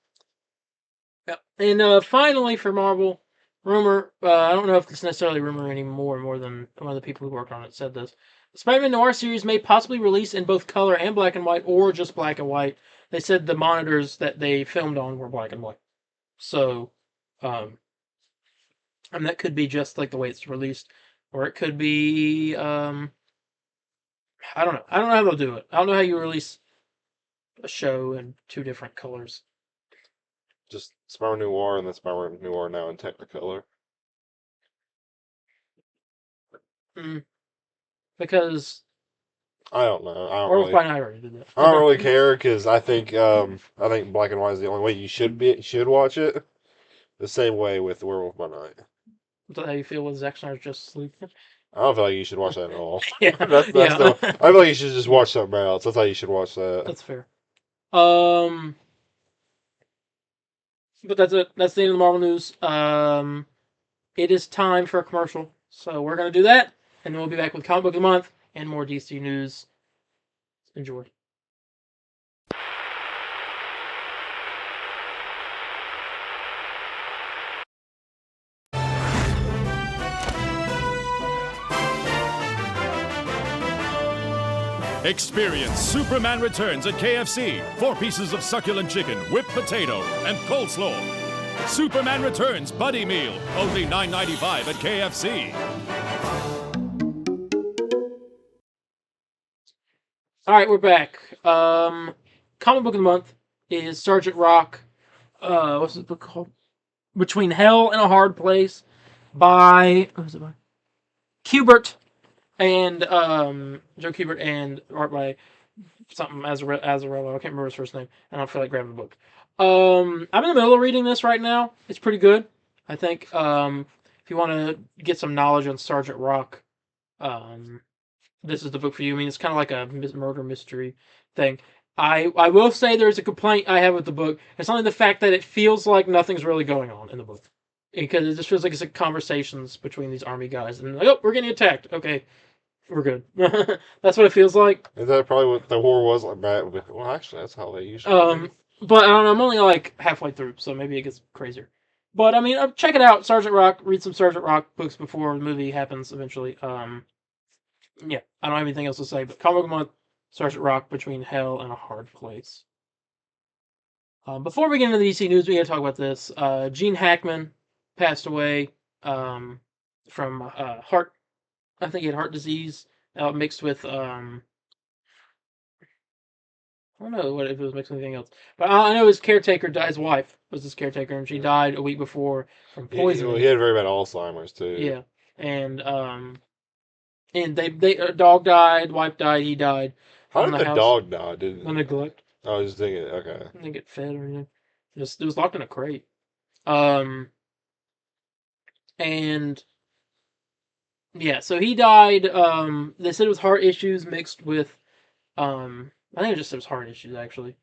And finally, for Marvel, rumor. I don't know if it's necessarily rumor anymore. More than one of the people who worked on it said this. The Spider-Man Noir series may possibly release in both color and black and white, or just black and white. They said the monitors that they filmed on were black and white. So, and that could be just like the way it's released, or it could be. I don't know. I don't know how they'll do it. I don't know how you release a show in two different colors. just Spider-Man Noir and then Spider-Man Noir now in Technicolor. Because I don't know. I don't Or really. White Knight already did that. I don't really care because I think black and white is the only way you should watch it. The same way with Werewolf by Night. Is that how you feel with Zack Snyder's Justice League? I don't feel like you should watch that at all. Yeah, that's yeah. I feel like you should just watch something else. That's how you should watch that. That's fair. But that's it. That's the end of the Marvel news. It is time for a commercial, so we're gonna do that, and then we'll be back with Comic Book of the Month and more DC news. Enjoy. Experience Superman Returns at KFC. 4 pieces of succulent chicken, whipped potato, and coleslaw. Superman Returns Buddy Meal. Only $9.95 at KFC. All right, we're back. Comic Book of the Month is Sergeant Rock. What's this book called? Between Hell and a Hard Place by Kubert and Joe Kubert, and art by something Azzarello. I can't remember his first name. I don't feel like grabbing the book. I'm in the middle of reading this right now. It's pretty good. I think if you want to get some knowledge on Sergeant Rock, this is the book for you. I mean, it's kind of like a murder mystery thing. I will say there's a complaint I have with the book. It's only the fact that it feels like nothing's really going on in the book. Because it just feels like it's like conversations between these army guys. And like, oh, we're getting attacked. Okay, we're good. That's what it feels like. Is that probably what the war was like that? Well, actually, that's how they usually But I don't know, I'm only like halfway through, so maybe it gets crazier. But I mean, check it out, Sergeant Rock. Read some Sergeant Rock books before the movie happens eventually. Yeah, I don't have anything else to say. But Comic Book Month, Sergeant Rock, Between Hell and a Hard Place. Before we get into the DC news, we got to talk about this. Gene Hackman passed away from heart. I think he had heart disease mixed with I don't know if it was mixed with anything else, but I know his caretaker, his wife was his caretaker, and she died a week before from poisoning. He had very bad Alzheimer's too. Yeah, and they dog died, wife died, he died. How did the dog die? Neglect. I was just thinking, okay. Didn't get fed or anything. It was locked in a crate. And yeah, so he died. They said it was heart issues mixed with I think it just was heart issues actually.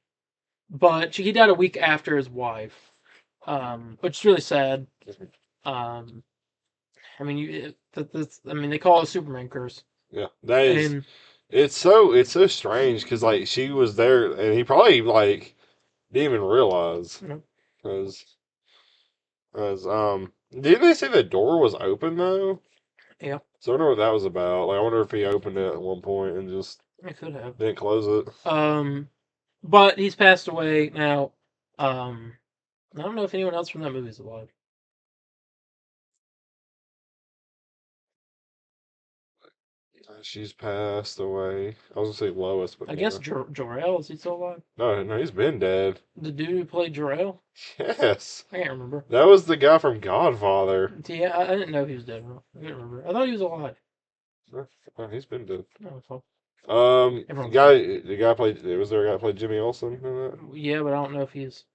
But he died a week after his wife, which is really sad. I mean, they call it a Superman curse. Yeah, that is. It's so strange because like she was there and he probably like didn't even realize because didn't they say the door was open though? Yeah. So I wonder what that was about. Like I wonder if he opened it at one point and just didn't close it. But he's passed away now. I don't know if anyone else from that movie is alive. She's passed away. I was gonna say Lois, but I guess Jor-El, is he still alive? No, he's been dead. The dude who played Jor-El? Yes. I can't remember. That was the guy from Godfather. Yeah, I didn't know he was dead. I can't remember. I thought he was alive. No, he's been dead. No, the guy played. Was there a guy who played Jimmy Olsen in that? Yeah, but I don't know if he's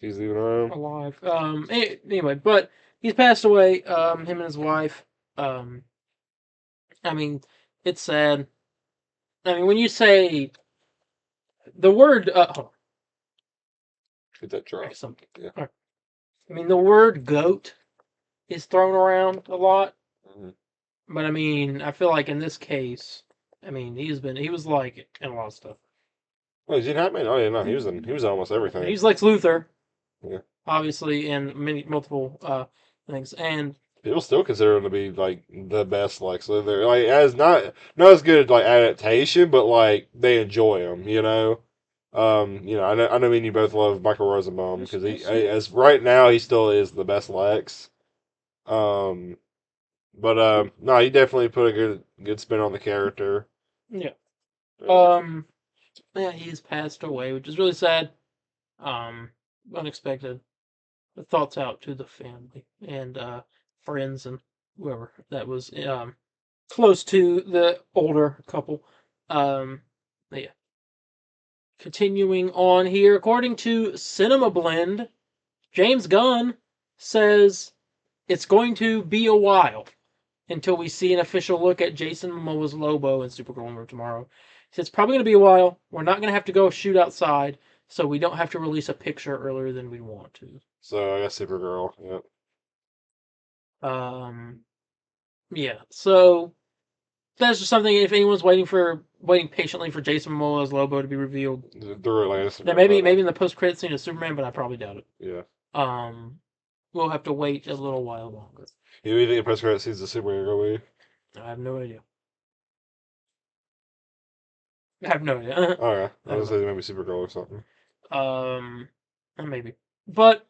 even around. Alive. Anyway, but he's passed away. Him and his wife. I mean, it's sad. I mean, when you say the word, hold on, Get that drop. something. Yeah. Right. I mean, the word goat is thrown around a lot, but I mean, I feel like in this case, I mean, he was like it in a lot of stuff. Oh, is he Batman? Oh yeah, no, he was in almost everything. He's Lex Luthor, Yeah. obviously, in multiple things, and People still consider him to be like the best Lex Luthor. Like as not as good like adaptation, but like they enjoy him. I know me and you both love Michael Rosenbaum because as right now he still is the best Lex. No, he definitely put a good spin on the character. yeah. Yeah, he's passed away, which is really sad. Unexpected. But thoughts out to the family and friends and whoever that was close to the older couple. Yeah. Continuing on here, according to Cinema Blend, James Gunn says it's going to be a while until we see an official look at Jason Momoa's Lobo and Supergirl Woman tomorrow. He says it's probably going to be a while. We're not going to have to go shoot outside, so we don't have to release a picture earlier than we want to. So I guess Supergirl. Yep. Yeah. So that's just something. If anyone's waiting patiently for Jason Momoa's Lobo to be revealed, then maybe in the post-credit scene of Superman, but I probably doubt it. Yeah. We'll have to wait a little while longer. You think the post credit scene's the Superman go I have no idea. I have no idea. Okay. I was gonna say maybe Supergirl or something. Maybe. But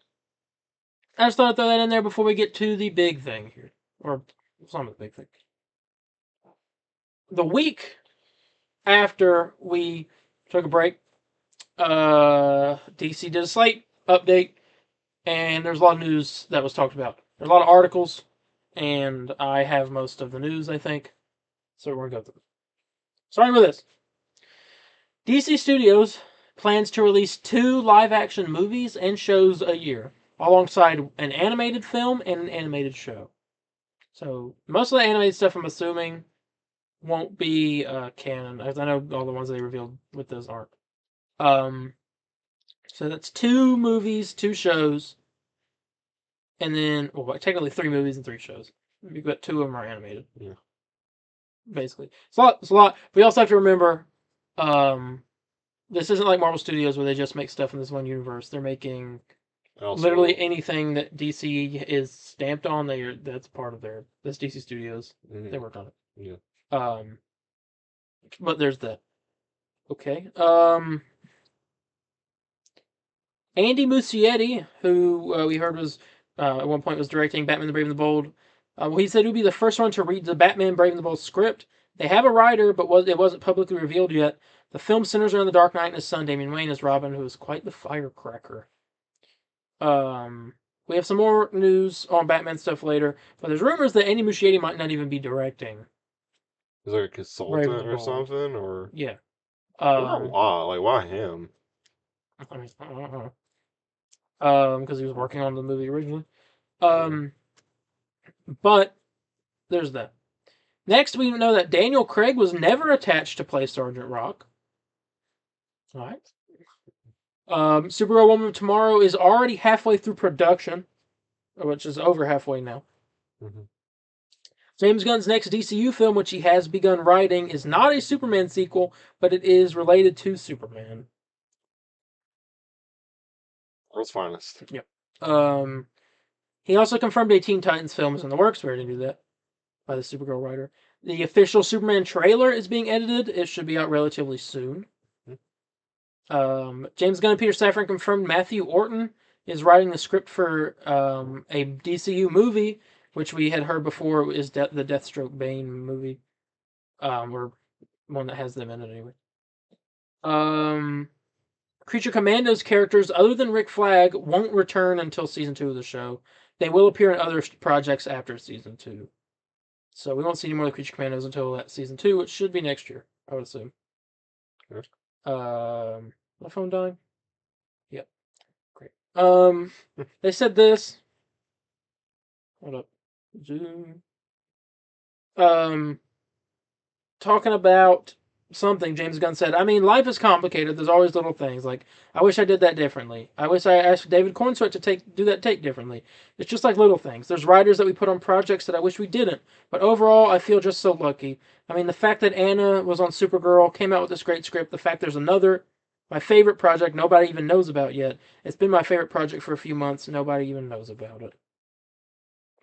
I just thought I'd throw that in there before we get to the big thing here. Or some of the big things. The week after we took a break, DC did a Slate update, and there's a lot of news that was talked about. There's a lot of articles, and I have most of the news, I think. So we're going to go through. Starting with this. DC Studios plans to release 2 live-action movies and shows a year, alongside an animated film and an animated show. So most of the animated stuff, I'm assuming, won't be canon, as I know all the ones they revealed with those aren't. So that's 2 movies, 2 shows, and then technically 3 movies and 3 shows. But 2 of them are animated. Yeah. Basically, it's a lot. We also have to remember, this isn't like Marvel Studios where they just make stuff in this one universe. They're making literally anything that DC is stamped on. That's part of that's DC Studios. Mm-hmm. They work on it. Yeah. But there's that. Okay. Andy Muschietti, who we heard was at one point was directing Batman: The Brave and the Bold. He said he would be the first one to read the Batman: Brave and the Bold script. They have a writer, but it wasn't publicly revealed yet. The film centers around the Dark Knight and his son Damian Wayne as Robin, who is quite the firecracker. We have some more news on Batman stuff later, but there's rumors that Andy Muschietti might not even be directing. Is there a consultant or something, or yeah? Why? Like why him? Because he was working on the movie originally. But there's that. Next, we know that Daniel Craig was never attached to play Sergeant Rock. All right. Supergirl Woman of Tomorrow is already halfway through production, which is over halfway now. Mm-hmm. James Gunn's next DCU film, which he has begun writing, is not a Superman sequel, but it is related to Superman. World's finest. Yep. He also confirmed a Teen Titans film is in the works. We already knew that by the Supergirl writer. The official Superman trailer is being edited. It should be out relatively soon. James Gunn and Peter Safran confirmed Matthew Orton is writing the script for a DCU movie, which we had heard before is the Deathstroke Bane movie, or one that has them in it anyway. Creature Commandos characters other than Rick Flag won't return until season 2 of the show. They will appear in other projects after season 2. So we won't see any more of the Creature Commandos until that season 2, which should be next year, I would assume. Good. My phone dying? Yep. Great. They said this. Hold up. Zoom. talking about something, James Gunn said, I mean, life is complicated. There's always little things. Like, I wish I did that differently. I wish I asked David Cornsweet to do that take differently. It's just like little things. There's writers that we put on projects that I wish we didn't. But overall, I feel just so lucky. I mean, the fact that Anna was on Supergirl, came out with this great script, the fact there's another, my favorite project nobody even knows about yet. It's been my favorite project for a few months. Nobody even knows about it.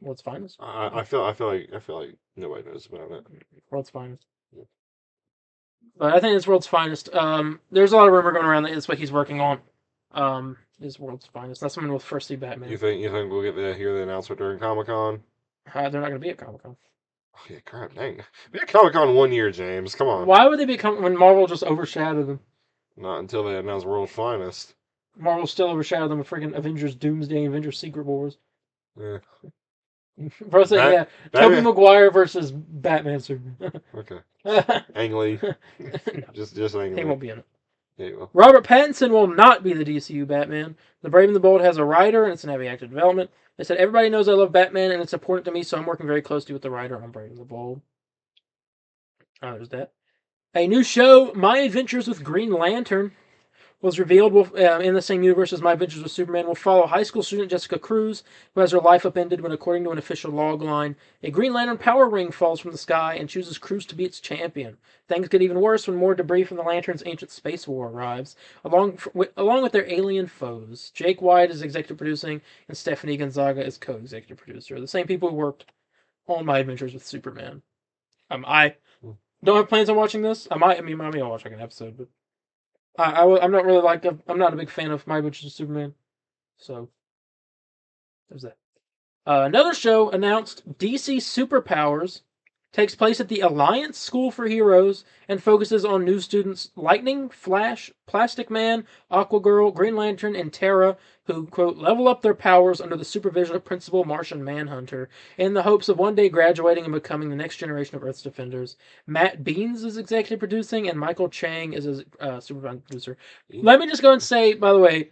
World's Finest? I feel like nobody knows about it. World's Finest. But I think it's World's Finest. There's a lot of rumor going around that it's what he's working on. Is World's Finest. That's something we'll first see Batman. You think we'll get to hear the announcement during Comic-Con? They're not going to be at Comic-Con. Oh yeah, crap, dang. Be at Comic-Con 1 year, James. Come on. Why would they be coming when Marvel just overshadowed them? Not until they announce World's Finest. Marvel still overshadowed them with freaking Avengers Doomsday, Avengers Secret Wars. Yeah. Bro said, yeah, Tobey Maguire versus Batman Superman. Okay. Ang Lee. No, just Ang Lee. he won't be in it. Yeah, he will. Robert Pattinson will not be the DCU Batman. The Brave and the Bold has a writer, and it's in heavy active development. They said, everybody knows I love Batman, and it's important to me, so I'm working very closely with the writer on Brave and the Bold. Oh, there's that. A new show, My Adventures with Green Lantern, was revealed in the same universe as My Adventures with Superman. Will follow high school student Jessica Cruz, who has her life upended when, according to an official log line, a Green Lantern power ring falls from the sky and chooses Cruz to be its champion. Things get even worse when more debris from the Lantern's ancient space war arrives, along with their alien foes. Jake White is executive producing, and Stephanie Gonzaga is co-executive producer. The same people who worked on My Adventures with Superman. I don't have plans on watching this. I may watch like an episode, but I'm not really I'm not a big fan of My Adventures with Superman. So, there's that. Another show announced, DC Superpowers, takes place at the Alliance School for Heroes and focuses on new students Lightning, Flash, Plastic Man, Aquagirl, Green Lantern, and Terra, who, quote, level up their powers under the supervision of Principal Martian Manhunter in the hopes of one day graduating and becoming the next generation of Earth's defenders. Matt Beans is executive producing, and Michael Chang is a supervising producer. Let me just go and say, by the way,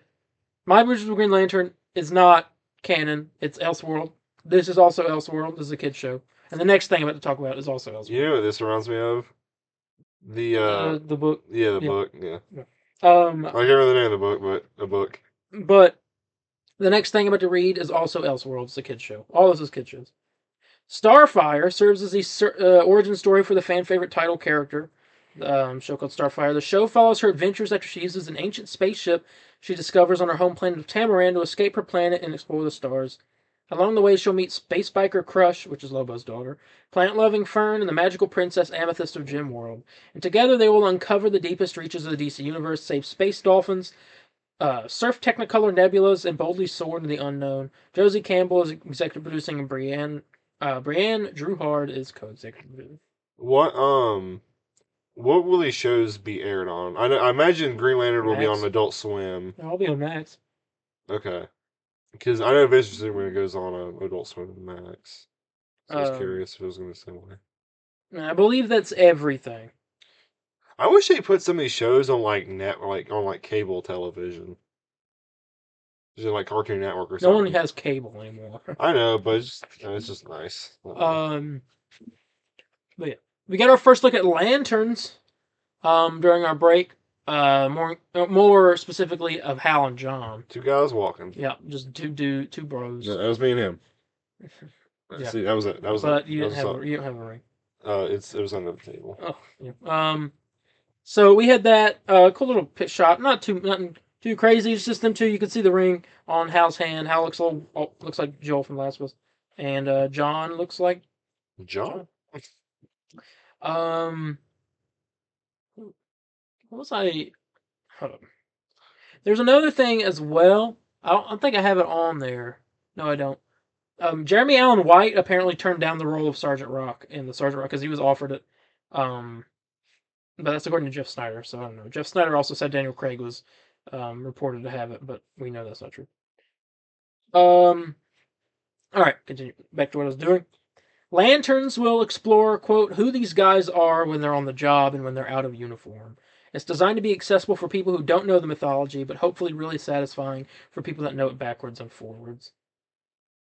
My Adventures with Green Lantern is not canon. It's Elseworld. This is also Elseworld. This is a kid's show. And the next thing I'm about to talk about is also Elseworld. You know what this reminds me of? The book. Yeah, the book. Yeah. I can't remember the name of the book, but a book. But the next thing I'm about to read is also Elseworld. It's a kid's show. All this is kid shows. Starfire serves as the origin story for the fan favorite title character. Show called Starfire. The show follows her adventures after she uses an ancient spaceship she discovers on her home planet of Tamaran to escape her planet and explore the stars. Along the way, she'll meet Space Biker Crush, which is Lobo's daughter, plant-loving Fern, and the magical princess Amethyst of Gem World. And together they will uncover the deepest reaches of the DC Universe, save space dolphins, surf Technicolor nebulas, and boldly soar into the unknown. Josie Campbell is executive producing, and Brianne Druhard is co-executive producing. What will these shows be aired on? I imagine Green Lantern will be on Adult Swim. I'll be on Max. Okay. Because I know Adventures when it goes on Adult Swim and Max. So I was curious if it was going to be the same way. I believe that's everything. I wish they put some of these shows on on cable television. Just like Cartoon Network or something. No one has cable anymore. I know, but it's just nice. But yeah, we got our first look at Lanterns during our break. More specifically of Hal and John. Two guys walking. Yeah, just two bros. That was me and him. Yeah. See, that was it. But you didn't have a ring. It was under the table. Oh, yeah. So we had that cool little pit shot. Nothing too crazy. It's just them two. You can see the ring on Hal's hand. Hal looks like Joel from Last of Us, and John looks like John. What was I? Hold on. There's another thing as well. I don't think I have it on there. No, I don't. Jeremy Allen White apparently turned down the role of Sergeant Rock in the Sergeant Rock because he was offered it. But that's according to Jeff Snyder, so I don't know. Jeff Snyder also said Daniel Craig was reported to have it, but we know that's not true. All right, continue. Back to what I was doing. Lanterns will explore, quote, who these guys are when they're on the job and when they're out of uniform. It's designed to be accessible for people who don't know the mythology, but hopefully really satisfying for people that know it backwards and forwards.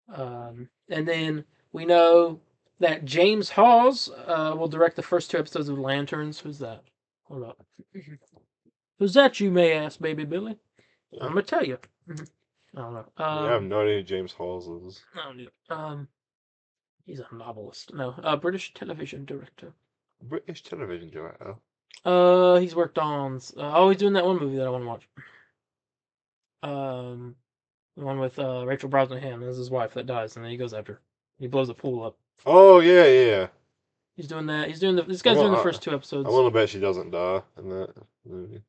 And then we know that James Hawes will direct the first 2 episodes of Lanterns. Who's that? Hold up. Who's that, you may ask, baby Billy? I'm gonna tell you. I don't know. I have no idea who James Halls is. I don't know. He's a novelist. No, British television director. British television director. He's worked on. He's doing that one movie that I want to watch. The one with Rachel Brosnahan as his wife that dies, and then he goes after her. He blows the pool up. Oh yeah. He's doing that. This guy's doing the first 2 episodes. I want to bet she doesn't die in that movie.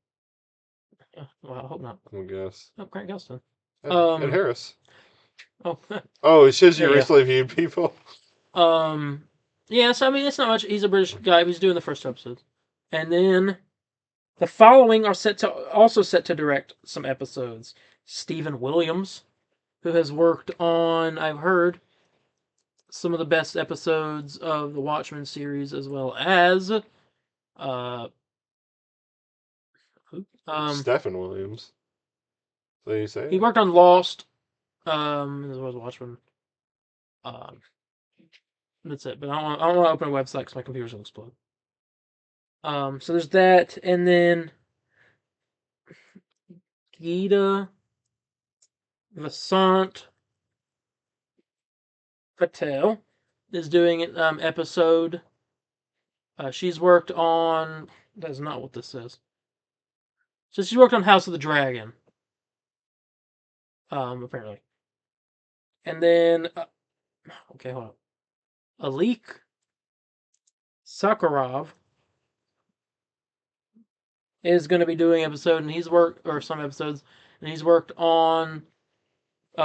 Well, I hope not. I guess. Oh, Grant Gustin. Ed Harris. Oh. Oh, it shows you Yeah. recently viewed people. Yeah, so I mean, it's not much. He's a British guy. He's doing the first 2 episodes. And then the following are set to direct some episodes. Stephen Williams, who has worked on, I've heard, some of the best episodes of the Watchmen series, as well as Stephen Williams. So you say he worked on Lost, as well as Watchmen. That's it. But I don't want to open a website because my computer's gonna explode. So there's that, and then Geeta Vasant Patel is doing an episode. She's worked on. That's not what this says. So she's worked on House of the Dragon. Apparently. And then, okay, hold on. Alik Sakharov is going to be doing an episode, and he's worked, or some episodes, and he's worked on The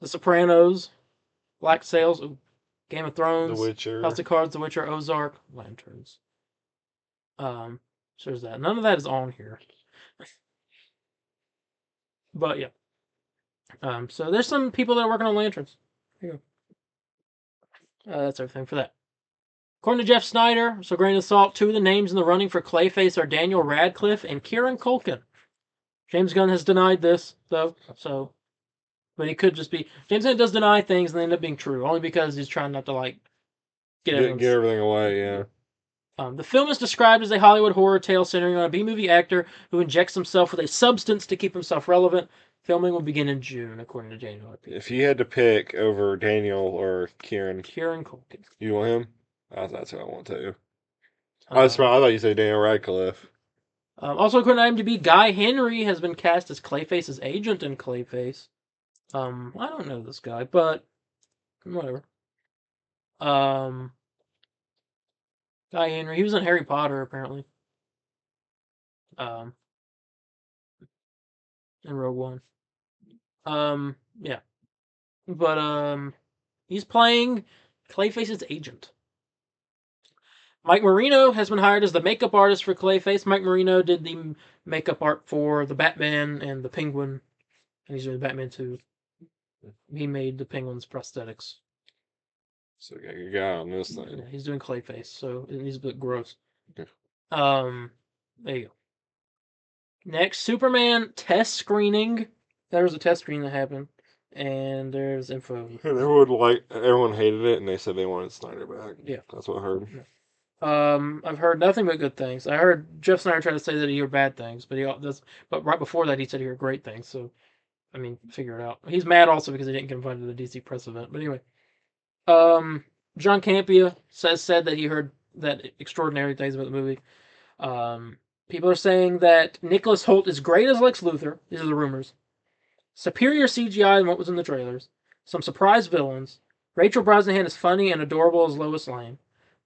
Sopranos, Black Sails, Game of Thrones, The Witcher, House of Cards, The Witcher, Ozark, Lanterns. So there's that. None of that is on here. But yeah. So there's some people that are working on Lanterns. Here you go. That's everything for that. According to Jeff Snyder, so grain of salt, 2 of the names in the running for Clayface are Daniel Radcliffe and Kieran Culkin. James Gunn has denied this, though, so... But he could just be... James Gunn does deny things and they end up being true, only because he's trying not to, get everything away, yeah. The film is described as a Hollywood horror tale centering on a B-movie actor who injects himself with a substance to keep himself relevant. Filming will begin in June, according to Daniel. If you had to pick over Daniel or Kieran Culkin. You want him? That's who I want too. I thought you said Daniel Radcliffe. Also, according to IMDb, Guy Henry has been cast as Clayface's agent in Clayface. I don't know this guy, but whatever. Guy Henry, he was in Harry Potter apparently. In Rogue One. Yeah. But he's playing Clayface's agent. Mike Marino has been hired as the makeup artist for Clayface. Mike Marino did the makeup art for the Batman and the Penguin, and he's doing Batman 2. He made the Penguin's prosthetics. So you got your guy on this thing. Yeah, he's doing Clayface, so he's a bit gross. Okay. There you go. Next, Superman test screening. There was a test screening that happened, and there's info. Everyone hated it, and they said they wanted Snyder back. Yeah, that's what I heard. Yeah. I've heard nothing but good things. I heard Jeff Snyder try to say that he heard bad things, but But right before that, he said he heard great things. So, I mean, figure it out. He's mad also because he didn't get invited to the DC press event. But anyway, John Campea said that he heard that extraordinary things about the movie. People are saying that Nicholas Hoult is great as Lex Luthor. These are the rumors. Superior CGI than what was in the trailers. Some surprise villains. Rachel Brosnahan is funny and adorable as Lois Lane.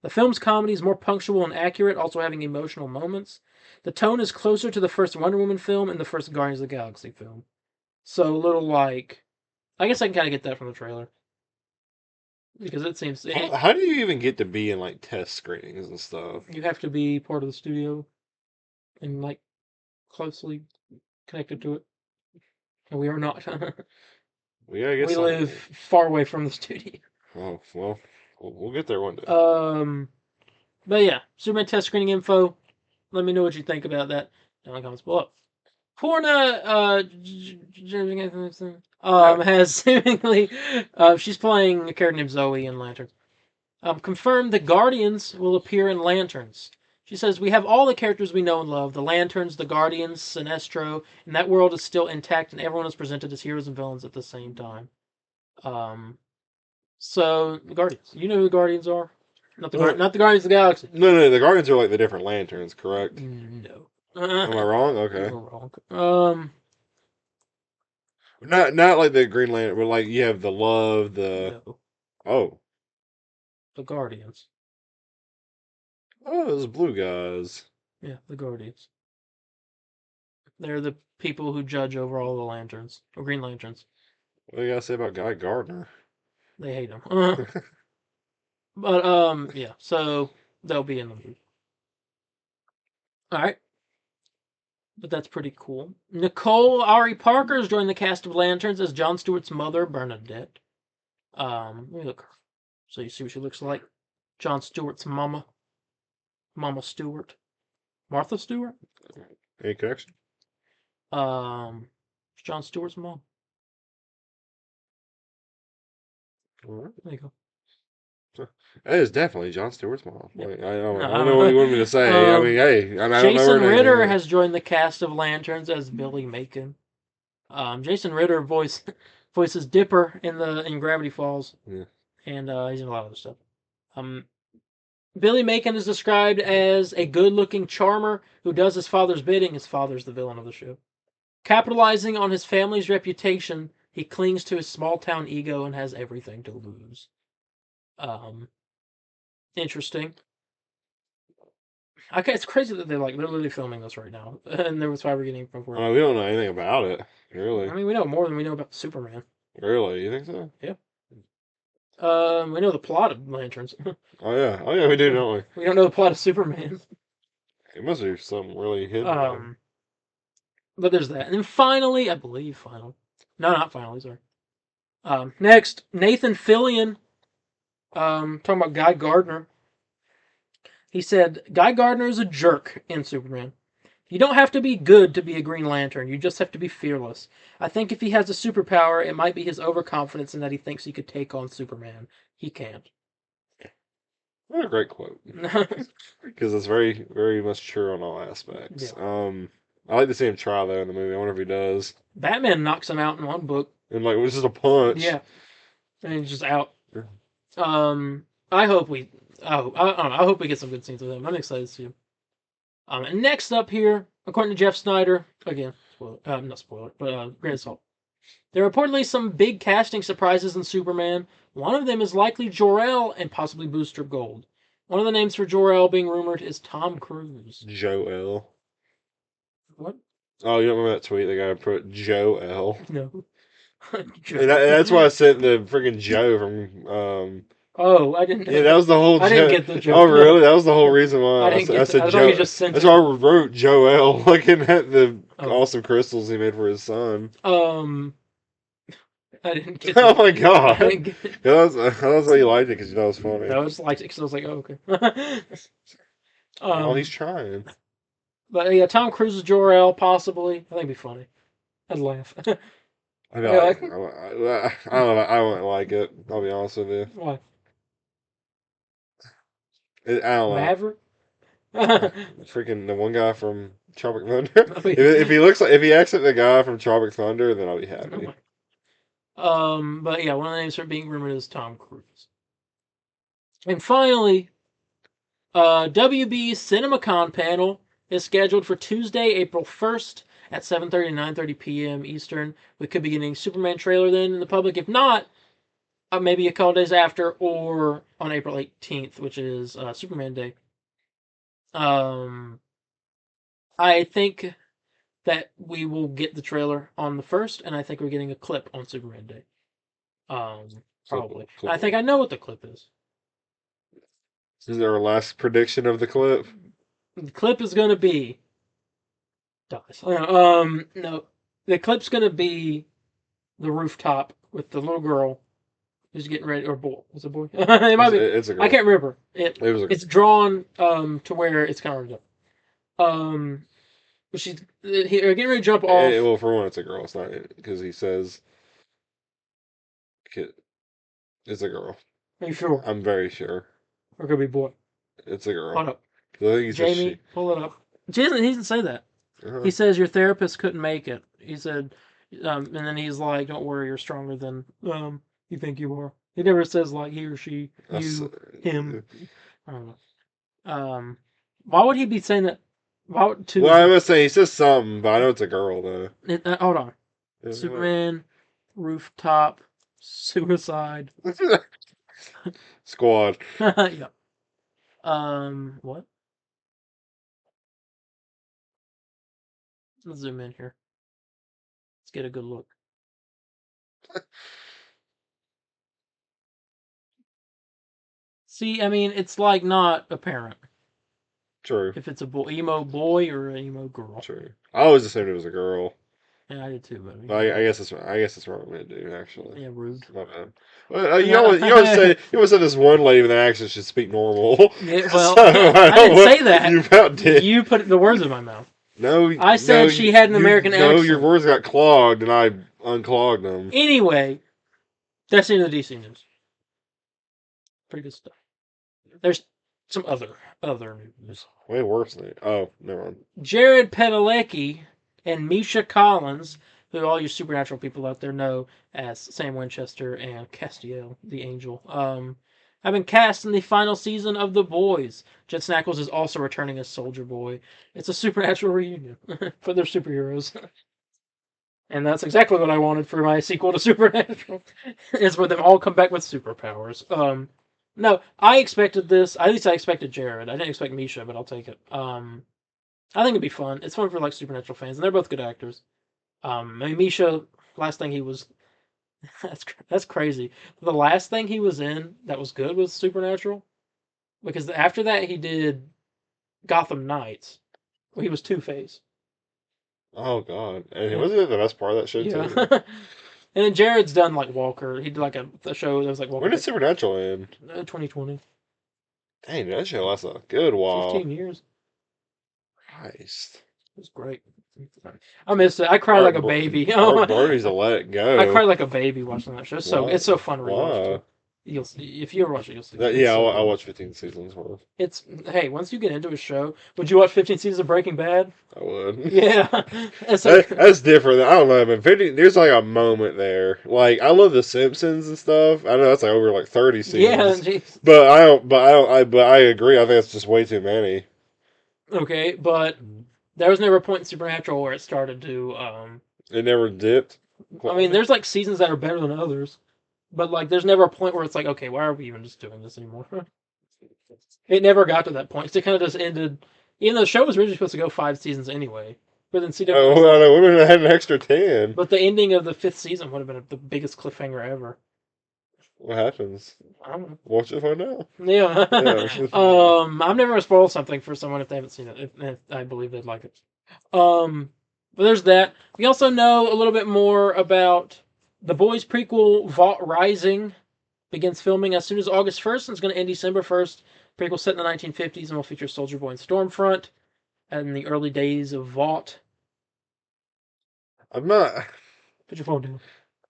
The film's comedy is more punctual and accurate, also having emotional moments. The tone is closer to the first Wonder Woman film and the first Guardians of the Galaxy film. So a little I guess I can kind of get that from the trailer. Because it seems... How do you even get to be in, test screenings and stuff? You have to be part of the studio and, closely connected to it. And we are not. Yeah, I guess we live far away from the studio. Oh, well, we'll get there one day. But yeah, Superman test screening info. Let me know what you think about that down in the comments below. Porna has seemingly she's playing a character named Zoe in Lanterns. Confirmed the Guardians will appear in Lanterns. She says, we have all the characters we know and love. The Lanterns, the Guardians, Sinestro, and that world is still intact and everyone is presented as heroes and villains at the same time. So, the Guardians. You know who the Guardians are? Not the Guardians of the Galaxy. No, the Guardians are like the different Lanterns, correct? No. Am I wrong? Okay. You're wrong. Not like the Green Lantern, but like you have the Love, the... No. Oh. The Guardians. Oh, those blue guys. Yeah, the Guardians. They're the people who judge over all the lanterns, or Green Lanterns. What do you gotta say about Guy Gardner? They hate him. But, yeah, so they'll be in the movie. Alright. But that's pretty cool. Nicole Ari Parker's joined the cast of Lanterns as Jon Stewart's mother, Bernadette. Let me look her. So you see what she looks like. Jon Stewart's mama. Mama Stewart. Martha Stewart? Any connection? Jon Stewart's mom. Alright. There you go. That is definitely Jon Stewart's mom. Yep. Like, I don't know what you want me to say. I mean, hey, I don't know Jason her Ritter name. has joined the cast of Lanterns as Billy Macon. Jason Ritter voices Dipper in Gravity Falls. Yeah. And he's in a lot of other stuff. Billy Macon is described as a good-looking charmer who does his father's bidding. His father's the villain of the show. Capitalizing on his family's reputation, he clings to his small-town ego and has everything to lose. Interesting. Okay, it's crazy that they're literally filming this right now, and that's why we're getting from work. We don't know anything about it, really. I mean, we know more than we know about Superman. Really, you think so? Yeah. We know the plot of Lanterns. Oh yeah, we do, don't we? We don't know the plot of Superman. It must be something really hidden. But there's that, and then finally, I believe no, not finally, sorry. Next, Nathan Fillion. Talking about Guy Gardner. He said, Guy Gardner is a jerk in Superman. You don't have to be good to be a Green Lantern. You just have to be fearless. I think if he has a superpower, it might be his overconfidence in that he thinks he could take on Superman. He can't. What a great quote. Because it's very, very much true on all aspects. Yeah. I like to see him try that in the movie. I wonder if he does. Batman knocks him out in one book. And it was just a punch. Yeah. And he's just out. Yeah. I hope we get some good scenes with him. I'm excited to see him. And next up here, according to Jeff Snyder, again, not spoiler, but grain of salt. There are reportedly some big casting surprises in Superman. One of them is likely Jor-El and possibly Booster Gold. One of the names for Jor-El being rumored is Tom Cruise. Joel. What? Oh, you don't remember that tweet? The guy put Joel. No. And that's why I sent the freaking Joe from. Oh, I didn't. Yeah, that was the whole. I didn't get the joke. Oh, really? That was the whole reason why I didn't get. I said I Joe. you just sent that's why I wrote Joel, looking at the Oh. awesome crystals he made for his son. I didn't get. Oh my god! I didn't get it. That was why you liked it, because you know it was funny. I just liked it because I was like, oh, okay. Oh, he's trying. But yeah, Tom Cruise's Jor-El, possibly. I think it'd be funny. I'd laugh. I don't know. I wouldn't like it. I'll be honest with you. Why? I don't know. Maverick? Freaking the one guy from Tropic Thunder. if he acts like the guy from Tropic Thunder, then I'll be happy. But yeah, one of the names for being rumored is Tom Cruise. And finally, WB's CinemaCon panel is scheduled for Tuesday, April 1st at 7:30 to 9:30 p.m. Eastern. We could be getting a Superman trailer then in the public. If not, maybe a couple days after, or on April 18th, which is Superman Day. I think that we will get the trailer on the 1st, and I think we're getting a clip on Superman Day. Probably. Clip. I think I know what the clip is. Is there our last prediction of the clip? The clip is going to be... Dies. No. The clip's going to be the rooftop with the little girl who's getting ready, or boy. Is it a boy? It might be. It's a girl. I can't remember. It was a girl. It's drawn to where it's kind of They're getting ready to jump off. Well, for one, it's a girl. It's not because he says it's a girl. Are you sure? I'm very sure. Or could be boy. It's a girl. Hold up. I think he says Jamie, pull it up. He doesn't say that. Uh-huh. He says your therapist couldn't make it. He said, and then he's like, "Don't worry, you're stronger than you think you are." He never says like he or she, you, him. I don't know. Why would he be saying that? Well, I was saying he says something, but I know it's a girl though. Hold on. Superman, rooftop, suicide, squad. yeah. What? Let's zoom in here. Let's get a good look. See, I mean, it's like not apparent. True. If it's a emo boy or an emo girl. True. I always assumed it was a girl. Yeah, I did too, but I guess it's wrong way to do actually. Yeah, rude. My bad. Well, you always said this one lady with an accent should speak normal. Yeah, well, so, I didn't say that. You about did. You put the words in my mouth. No, I said she had an American accent. No, your words got clogged, and I unclogged them. Anyway, that's the end of the DC news. Pretty good stuff. There's some other news. Way worse than it. Oh, never mind. Jared Padalecki and Misha Collins, who all you supernatural people out there know as Sam Winchester and Castiel, the Angel, have been cast in the final season of The Boys. Jensen Ackles is also returning as Soldier Boy. It's a supernatural reunion, but they're superheroes. And that's exactly what I wanted for my sequel to Supernatural, is for them all come back with superpowers. No, I expected this. At least I expected Jared. I didn't expect Misha, but I'll take it. I think it'd be fun. It's fun for like Supernatural fans, and they're both good actors. I mean, Misha, last thing he was, that's crazy. The last thing he was in that was good was Supernatural, because after that he did Gotham Knights, where he was Two-Face. Oh God! And wasn't it the best part of that show too? And then Jared's done like Walker. He did like a show that was like Walker. When did Supernatural end? 2020. Dang, that show lasted a good while. 15 years. Christ. It was great. I missed it. I cried like a baby. Barney's to let it go. I cried like a baby watching that show. So it's so fun to rewatch. Wow. You'll see, if you ever watch it, you'll see. Yeah, I'll watch 15 seasons worth. Hey, once you get into a show, would you watch 15 seasons of Breaking Bad? I would. Yeah, that's different. I don't know, man. 50. There's like a moment there. Like I love The Simpsons and stuff. I know that's like over like 30 seasons. Yeah, geez. But I agree. I think it's just way too many. Okay, but there was never a point in Supernatural where it started to. It never dipped. I mean, there's like seasons that are better than others. But, like, there's never a point where it's like, okay, why are we even just doing this anymore? It never got to that point. It kind of just ended. Even though the show was originally supposed to go 5 seasons anyway. But then CW. Oh, I know. We would have had an extra 10. But the ending of the 5th season would have been the biggest cliffhanger ever. What happens? I don't know. Watch it find out. Yeah. I'm never going to spoil something for someone if they haven't seen it. If I believe they'd like it. But there's that. We also know a little bit more about The Boys prequel, Vault Rising, begins filming as soon as August 1st and it's going to end December 1st. Prequel set in the 1950s and will feature Soldier Boy and Stormfront in the early days of Vault. I'm not. Put your phone down.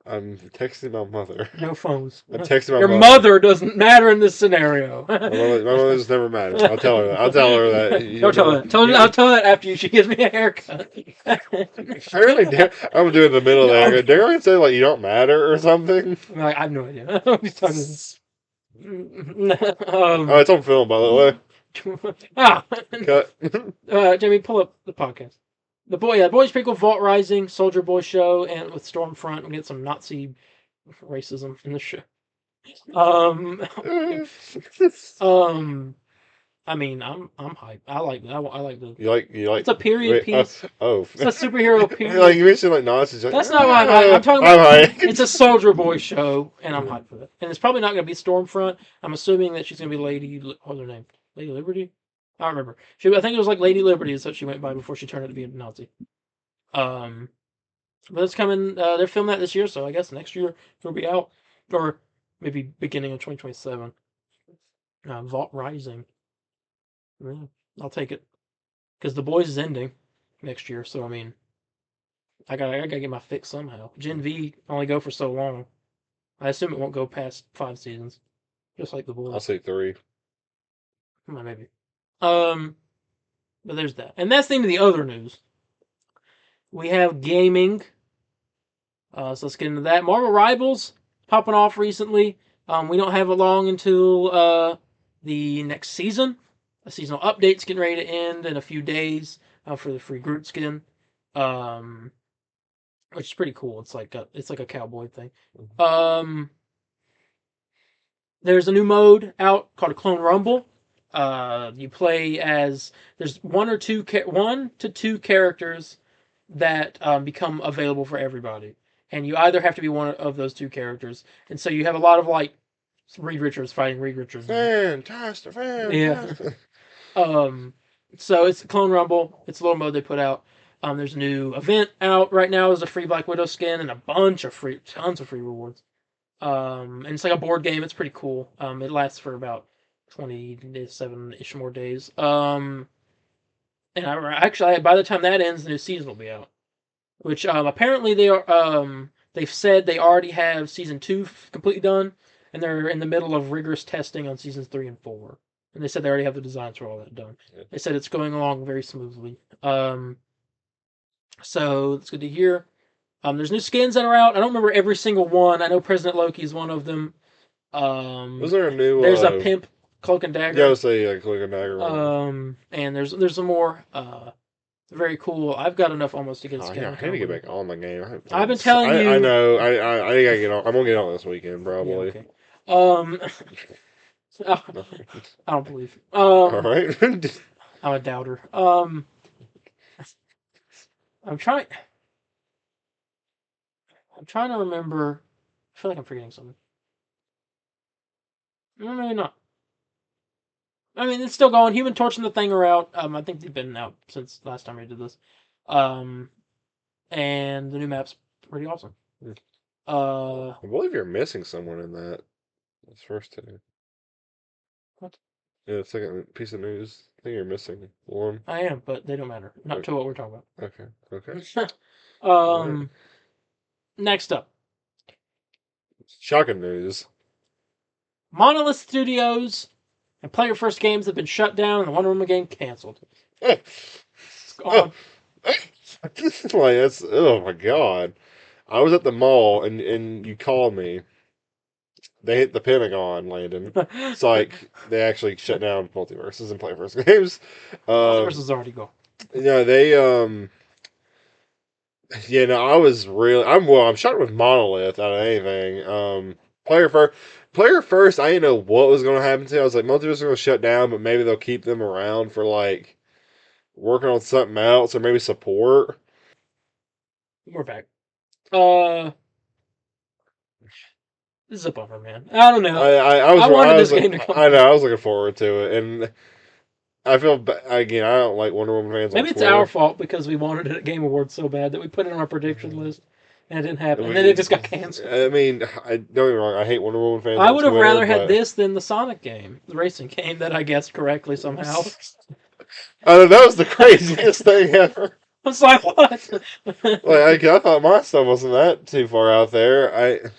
I'm texting my mother. No phones. I'm texting my Your mother doesn't matter in this scenario. my mother just never matters. I'll tell her that. I'll tell her that. Don't tell her that. I'll tell her that after she gives me a haircut. Apparently, I'm doing the middle of that. Did Darien say like you don't matter or something? I have no idea. He's talking. Oh, it's on film, by the way. Cut. Jamie, pull up the podcast. The Boys prequel, Vault Rising, Soldier Boy show, and with Stormfront, we get some Nazi racism in the show. I mean, I'm hyped. I like the. You like. It's a period piece. It's a superhero period. Like you mentioned, like Nazis. That's not what I'm talking about. It's a Soldier Boy show, and I'm hyped for it. And it's probably not going to be Stormfront. I'm assuming that she's going to be Lady. What's her name? Lady Liberty. I don't remember. I think it was like Lady Liberty is what she went by before she turned out to be a Nazi. But it's coming. They're filming that this year, so I guess next year it'll be out, or maybe beginning of 2027. Vault Rising. Yeah, I'll take it because The Boys is ending. next year. So I mean, I gotta get my fix somehow. Gen V only go for so long. I assume it won't go past 5 seasons, just like the I'll boys. say 3. Maybe. But there's that, and that's the end of the other news. We have gaming. So let's get into that. Marvel Rivals popping off recently. We don't have it long until the next season. A seasonal update's getting ready to end in a few days for the free Groot skin, which is pretty cool. It's like a cowboy thing. There's a new mode out called a Clone Rumble. You play as there's one to two characters that become available for everybody, and you either have to be one of those two characters, and so you have a lot of like Reed Richards fighting Reed Richards. Fantastic. Yeah. So it's Clone Rumble. It's a little mode they put out. There's a new event out right now. There's a free Black Widow skin and tons of free rewards. And it's like a board game. It's pretty cool. It lasts for about 27-ish more days. And actually, by the time that ends, the new season will be out. Which apparently they've said they already have season 2 completely done, and they're in the middle of rigorous testing on seasons 3 and 4. And they said they already have the designs for all that done. Yeah. They said it's going along very smoothly. So it's good to hear. There's new skins that are out. I don't remember every single one. I know President Loki is one of them. Was there a new? There's a pimp cloak and dagger. Yeah, I would say cloak and dagger. And there's some more. Very cool. I've got enough almost to get skin. I need to get back on the game. I've been telling you. I know. I think I get on. I'm gonna get on this weekend probably. Yeah, okay. I don't believe you. All right. I'm a doubter. I'm trying to remember. I feel like I'm forgetting something. No, maybe not. I mean, it's still going. Human Torch and the Thing are out. I think they've been out since last time we did this. And the new map's pretty awesome. I believe you're missing someone in that. Those first 2. What? Yeah, second piece of news. I think you're missing one. I am, but they don't matter. Not to what we're talking about. Okay. Right. Next up. Shocking news. Monolith Studios and Player First Games have been shut down and the Wonder Woman game canceled. It's gone. Oh my god. I was at the mall and you called me. They hit the Pentagon, Landon. It's like they actually shut down Multiverses and Player First Games. Multiverses already go. They yeah, no, I'm shocked with Monolith out of anything. Player First, I didn't know what was going to happen to. I was like, Multiverse is going to shut down, but maybe they'll keep them around for like working on something else or maybe support. We're back. This is a bummer, man. I don't know. I wanted this game to come. I know. I was looking forward to it, and I feel again. I don't like Wonder Woman fans. Maybe it's our fault because we wanted it at Game Awards so bad that we put it on our prediction list, and it didn't happen. And then it just got canceled. I mean, don't get me wrong. I hate Wonder Woman fans. I would have rather had this than the Sonic game, the racing game that I guessed correctly somehow. That was the craziest thing ever. I was like, what? I thought my stuff wasn't that too far out there.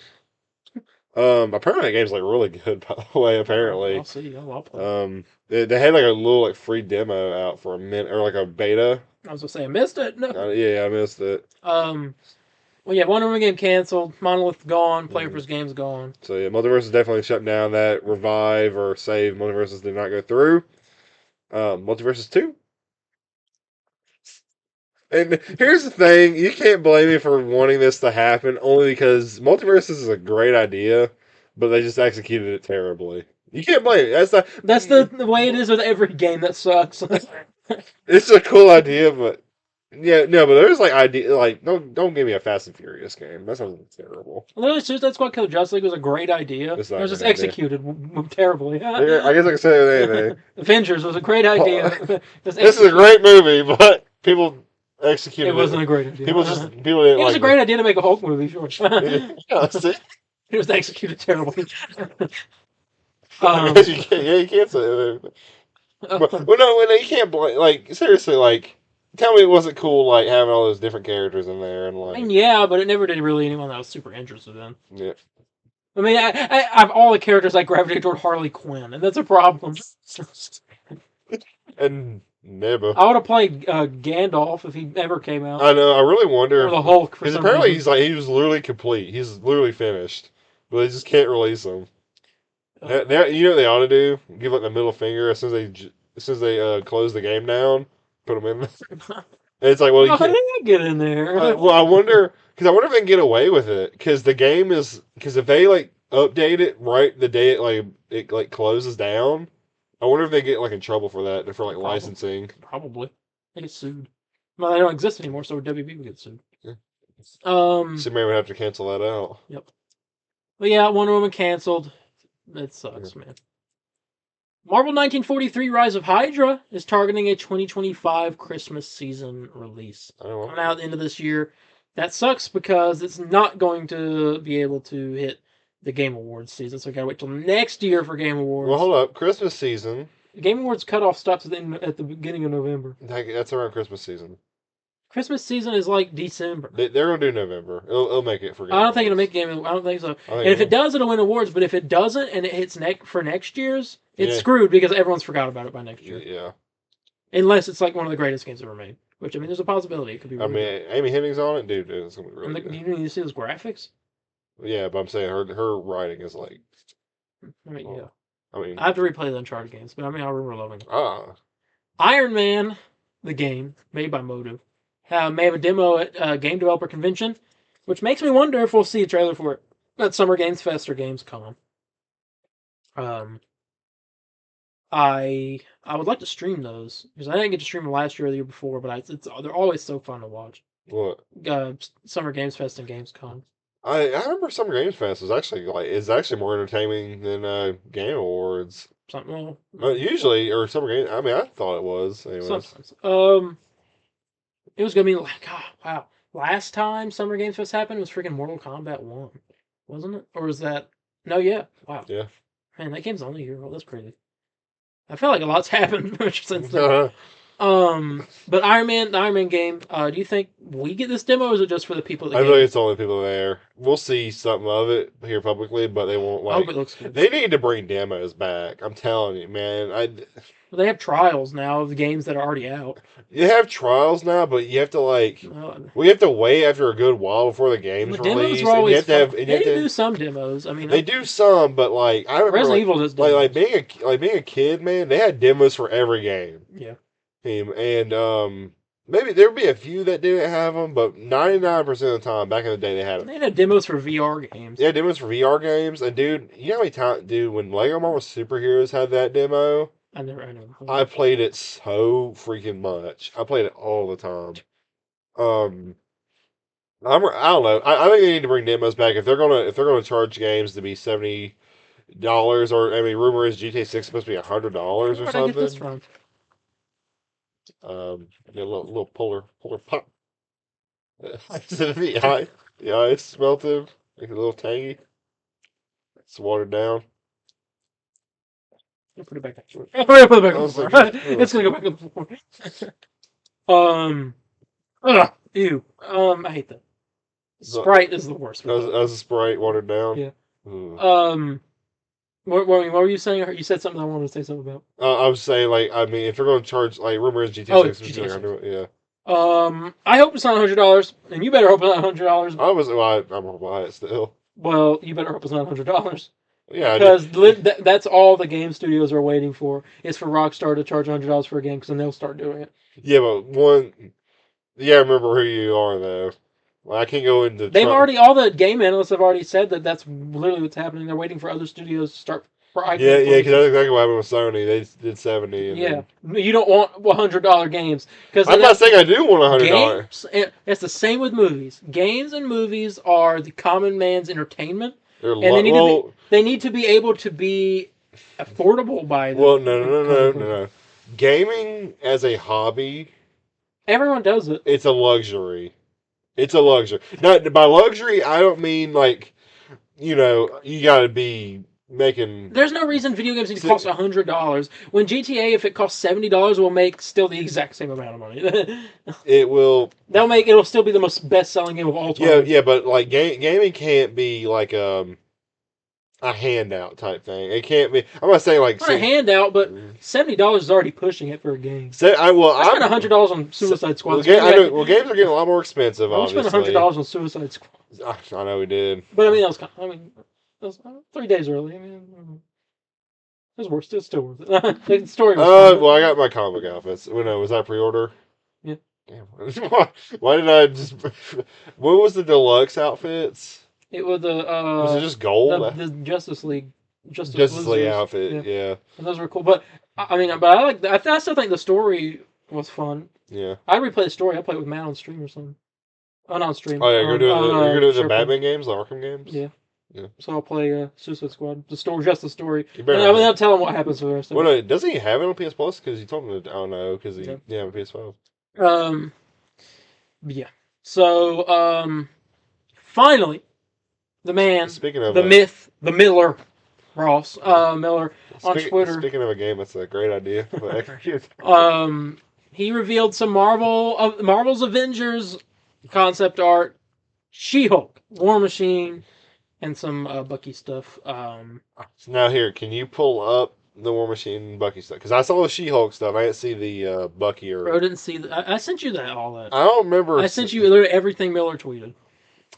Apparently that game's like really good, by the way, apparently. I'll see. I'll play. They had like a little like free demo out for a minute, or like a beta. I was gonna say I missed it. No. Yeah, I missed it. Well, yeah, Wonder Woman game canceled. Monolith gone. Player First Game's gone. So yeah, Multiverse is definitely shut down. That revive or save Multiverses did not go through. Multiverses 2. And here's the thing, you can't blame me for wanting this to happen, only because Multiverses is a great idea, but they just executed it terribly. You can't blame it. That's the way it is with every game that sucks. It's a cool idea, but yeah, no, but there's like idea like don't give me a Fast and Furious game. That sounds terrible. Literally, Suicide Squad Kill Justice League was a great idea. It was just executed terribly. I guess I can say it with anything. Avengers was a great idea. This is a great movie, but people executed it. It wasn't a great idea. People didn't it was a great idea to make a Hulk movie, sure. It was executed terribly. You can't say that. Well, no, you can't blame. Like seriously, like tell me it wasn't cool, like, having all those different characters in there. And, I like, mean, yeah, but it never did really anyone that I was super interested in. yeah. I mean, I of all the characters, I gravitate toward Harley Quinn, and that's a problem. And Nebba. I would have played Gandalf if he ever came out. I know, I really wonder. Or the Hulk, for because some apparently reason. he was literally complete. He's literally finished. But they just can't release him. You know what they ought to do? Give like the middle finger as soon as they close the game down. Put them in there. And it's like, well, you How did can't. I get in there? Well, I wonder if they can get away with it because the game is if they like update it right the day it closes down. I wonder if they get like in trouble for that for like licensing. Probably. They get sued. Well, they don't exist anymore, so WB would get sued. Yeah. Superman would have to cancel that out. Yep. But yeah, Wonder Woman canceled. That sucks, man. Marvel 1943 Rise of Hydra is targeting a 2025 Christmas season release. Coming out at the end of this year. That sucks because it's not going to be able to hit the Game Awards season, so we gotta wait till next year for Game Awards. Well, hold up. Christmas season. The Game Awards cutoff stops at the beginning of November. That's around Christmas season. Christmas season is like December. They're gonna do November. It'll make it for Game I don't think it'll Awards. make Game Awards. I don't think so. And if it does, it'll win awards. But if it doesn't and it hits for next year's, it's Yeah. screwed because everyone's forgot about it by next year. Yeah. Unless it's like one of the greatest games ever made. Which, I mean, there's a possibility. It could be really good. Amy Hennig's on it, dude. It's gonna be really good. Do you need to see those graphics? Yeah, but I'm saying her writing is like. I mean, yeah. I mean, I have to replay the Uncharted games, but I mean, I remember loving them. Iron Man, the game, made by Motive, may have a demo at Game Developer Convention, which makes me wonder if we'll see a trailer for it at Summer Games Fest or Gamescom. I would like to stream those because I didn't get to stream them last year or the year before, but they're always so fun to watch. What? Summer Games Fest and Gamescom. I remember Summer Games Fest is actually more entertaining than Game Awards. Something. Usually, or Summer Games. I mean, I thought it was. Anyways. Sometimes. It was gonna be like, wow. Last time Summer Games Fest happened was freaking Mortal Kombat 1, wasn't it? Or was that? No, yeah. Wow. Yeah. Man, that game's only a year old. That's crazy. I feel like a lot's happened since then. But the Iron Man game, do you think we get this demo or is it just for the people that I feel like it's only people there. We'll see something of it here publicly, but they won't I hope it looks good. They need to bring demos back. I'm telling you, man. They have trials now of the games that are already out. You have trials now, but you have to we have to wait after a good while before the game's released. They do some demos. I mean, they do some, but I remember Resident Evil does demos. being a kid, man. They had demos for every game. Yeah. And maybe there would be a few that didn't have them, but 99% of the time, back in the day, they had them. They had demos for VR games. Yeah, demos for VR games. And dude, you know how many times, when Lego Marvel Superheroes had that demo? I know. I played it so freaking much. I played it all the time. I don't know. I think they need to bring demos back if they're gonna charge games to be $70, or I mean, rumor is GTA 6 is supposed to be $100 or something. Where'd I get this from? A little polar pop. The ice melted, like a little tangy. It's watered down. I'll put it back on the floor. It's gonna go back on the floor. Ew. I hate that. Sprite is the worst. As a Sprite watered down. Yeah. What were you saying? You said something I wanted to say something about. I was saying, if they're going to charge, rumor is GTA 6. GTA 6. Yeah. I hope it's not $100, and you better hope it's not $100. I'm gonna buy it still. Well, you better hope it's not $100. Yeah, because that's all the game studios are waiting for is for Rockstar to charge $100 for a game, because then they'll start doing it. Yeah, but remember who you are though. I can't go into. All the game analysts have already said that's literally what's happening. They're waiting for other studios to start. Yeah, because that's exactly what happened with Sony. They did 70. Yeah, you don't want $100 games I'm not saying I do want $100. It's the same with movies. Games and movies are the common man's entertainment, and they need to be able to be affordable by them. Well, no. Gaming as a hobby, everyone does it. It's a luxury. It's a luxury. Now, by luxury, I don't mean you gotta be making. There's no reason video games need to cost $100 when GTA, if it costs $70, will make still the exact same amount of money. It will. It'll still be the most best-selling game of all time. Yeah, but like gaming can't be like a handout type thing. It can't be. I'm not saying like Not a handout, but $70 is already pushing it for a game. I spent $100 on Suicide Squad. Games are getting a lot more expensive. I spent $100 on Suicide Squad. I know we did, but I mean that was 3 days early. I mean, it was worth. It's still worth it. The story was fun. Well, I got my comic outfits. Was that pre-order? Yeah. Damn. Why did I just? What was the deluxe outfits? It was was it just gold? The Justice League. Justice League outfit. Yeah. And those were cool, but I like that. I still think the story was fun. Yeah. I replay the story. I play it with Matt on stream or something. Oh, not on stream. Oh yeah, you're doing the Batman games, the Arkham games. Yeah. Yeah. So I'll play Suicide Squad. Just the story. I'll tell him what happens for the rest of it. Well, doesn't he have it on PS Plus? Because he told me to. I don't know. Because on PS5. Yeah. So finally, the man, speaking of the myth, the Miller, Ross Miller on Twitter. Speaking of a game, that's a great idea. He revealed some Marvel's Avengers concept art, She-Hulk, War Machine, and some Bucky stuff. Now here, can you pull up the War Machine Bucky stuff? Because I saw the She-Hulk stuff. I didn't see the Bucky or. I didn't see I sent you all that. I don't remember. I sent you literally everything Miller tweeted.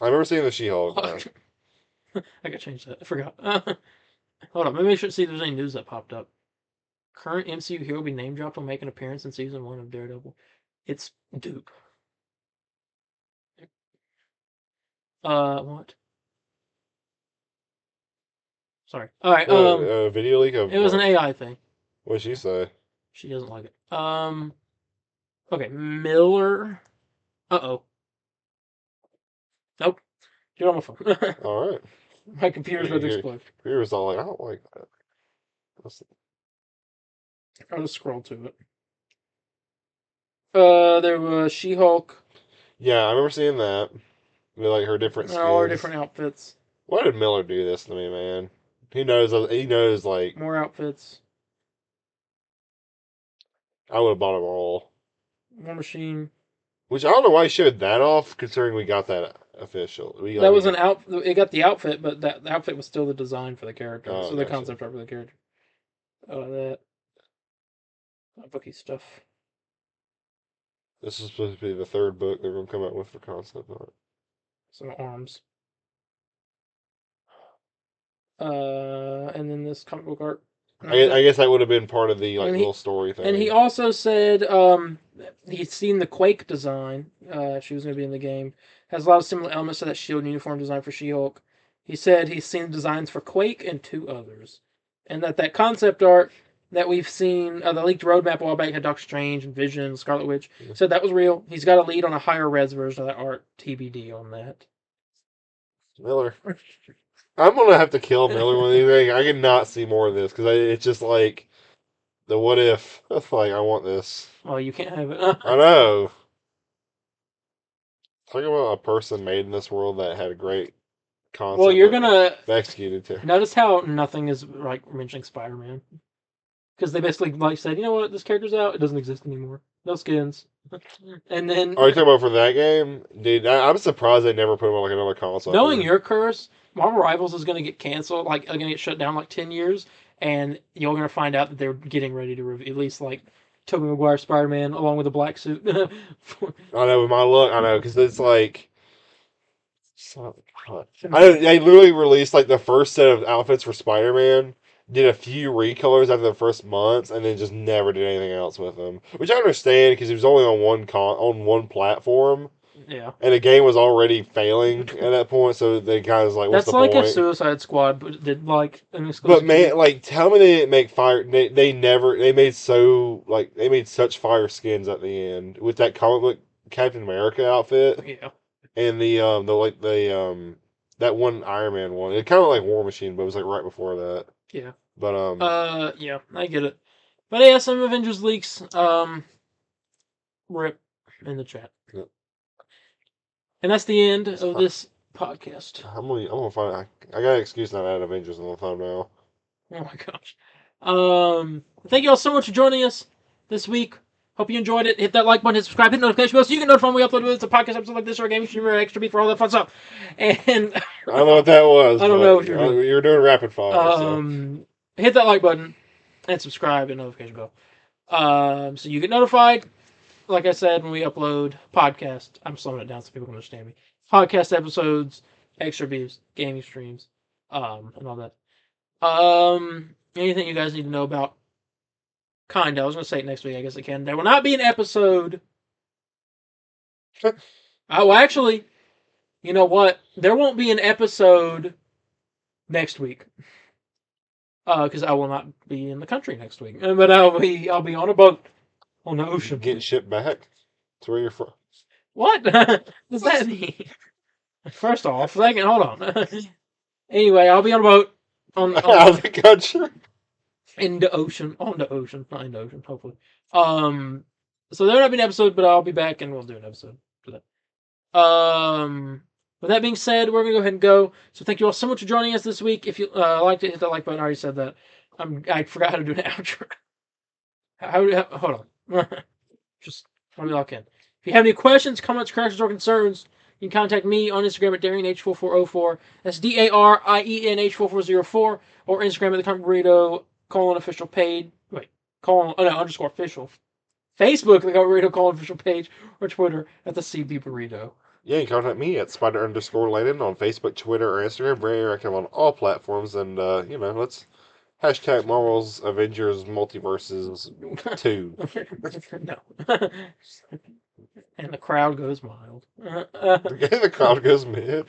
I remember seeing the She-Hulk. I gotta change that. I forgot. Hold on, let me make sure to see if there's any news that popped up. Current MCU hero will be name dropped will make an appearance in season 1 of Daredevil. It's Duke. What? Sorry. All right. Video leak of. It was an AI thing. What did she say? She doesn't like it. Okay, Miller. Uh-oh. Nope. Do it on my phone. All right. My computer's about to explode. Computer's all like, I don't like that. I'll just scroll to it. There was She-Hulk. Yeah, I remember seeing that. With like her different skins. All her different outfits. Why did Miller do this to me, man? He knows like more outfits. I would have bought them all. War Machine. Which I don't know why he showed that off, considering we got that official. It got the outfit, but the outfit was still the design for the character. So the concept art for the character. That Bucky stuff. This is supposed to be the third book they're going to come out with for concept art. Some arms. And then this comic book art. I guess that would have been part of the little story thing. And he also said he's seen the Quake design. She was going to be in the game. Has a lot of similar elements to that shield uniform design for She-Hulk. He said he's seen designs for Quake and 2 others. And that concept art that we've seen, the leaked roadmap a while back had Doctor Strange and Vision and Scarlet Witch. Said that was real. He's got a lead on a higher res version of that art. TBD on that. Miller. I'm going to have to kill Miller one of these things. I cannot see more of this because it's just like the what if. Like, I want this. Oh, you can't have it. I know. Talk about a person made in this world that had a great concept. Well, you're going to execute it. Notice how nothing is like mentioning Spider-Man. Because they basically said, you know what, this character's out, it doesn't exist anymore. No skins. And then... Are you talking about for that game? Dude, I'm surprised they never put him on another console. Knowing your curse, Marvel Rivals is going to get canceled, going to get shut down 10 years, and you're going to find out that they're getting ready to release Tobey Maguire Spider-Man along with a black suit. I know, with my look, I know, because it's like... They literally released the first set of outfits for Spider-Man, did a few recolors after the first months, and then just never did anything else with them. Which I understand because he was only on one platform. Yeah. And the game was already failing at that point, so they kind of what's the point? That's if Suicide Squad did an exclusive. But man, tell me they didn't make fire. They made such fire skins at the end with that comic book Captain America outfit. Yeah. And that one Iron Man one. It kind of like War Machine, but it was right before that. Yeah. But yeah, I get it. But yeah, some Avengers leaks. Rip in the chat. Yep. And that's the end of this podcast. I'm gonna find. I got an excuse not to add Avengers in the thumbnail. Oh my gosh. Thank you all so much for joining us this week. Hope you enjoyed it. Hit that like button, hit subscribe, hit the notification bell so you get notified when we upload a podcast episode like this or a gaming stream or extra beat for all that fun stuff. And I don't know what that was. I don't know what you're doing. You were doing rapid fire. Hit that like button and subscribe and notification bell. So you get notified. Like I said, when we upload podcast, I'm slowing it down so people can understand me. Podcast episodes, extra beats, gaming streams, and all that. Anything you guys need to know about? Kinda. I was gonna say it next week. I guess I can. There will not be an episode. Well, actually, you know what? There won't be an episode next week. Because I will not be in the country next week. But I'll be on a boat on the ocean. Getting shipped back to where you're from. What does that mean? First off, second, hold on. Anyway, I'll be on a boat Out of the country. in the ocean, on the ocean, not in the ocean, hopefully. So there will not be an episode, but I'll be back and we'll do an episode for that. With that being said, we're gonna go ahead and go. So thank you all so much for joining us this week. If you liked it, hit that like button. I already said that. I forgot how to do an outro. Hold on. Just let me lock in. If you have any questions, comments, corrections, or concerns, you can contact me on Instagram at DarienH4404. That's DARIENH4404, or Instagram at the Comic Burrito _official page. _ official. Facebook at the Comic Burrito _official page, or Twitter at the CB Burrito. Yeah, you can contact me at Spider_Landon on Facebook, Twitter, or Instagram. Very active on all platforms, and let's hashtag Marvel's Avengers Multiverses 2. No. And the crowd goes mild. The crowd goes mild.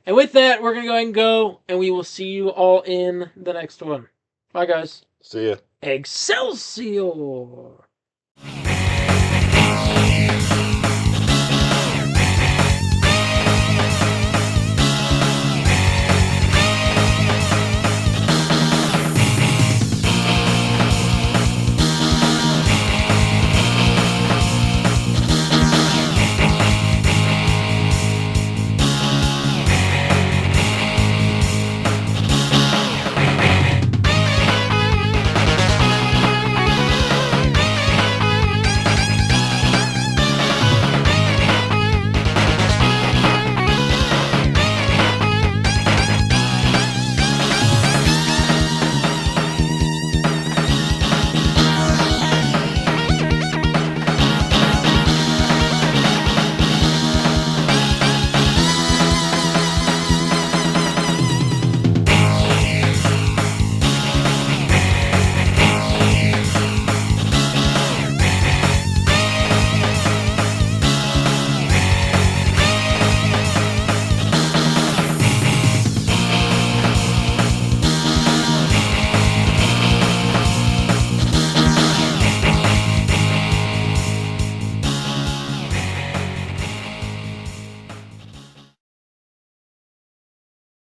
And with that, we're gonna go ahead and go, and we will see you all in the next one. Bye, guys. See ya. Excelsior!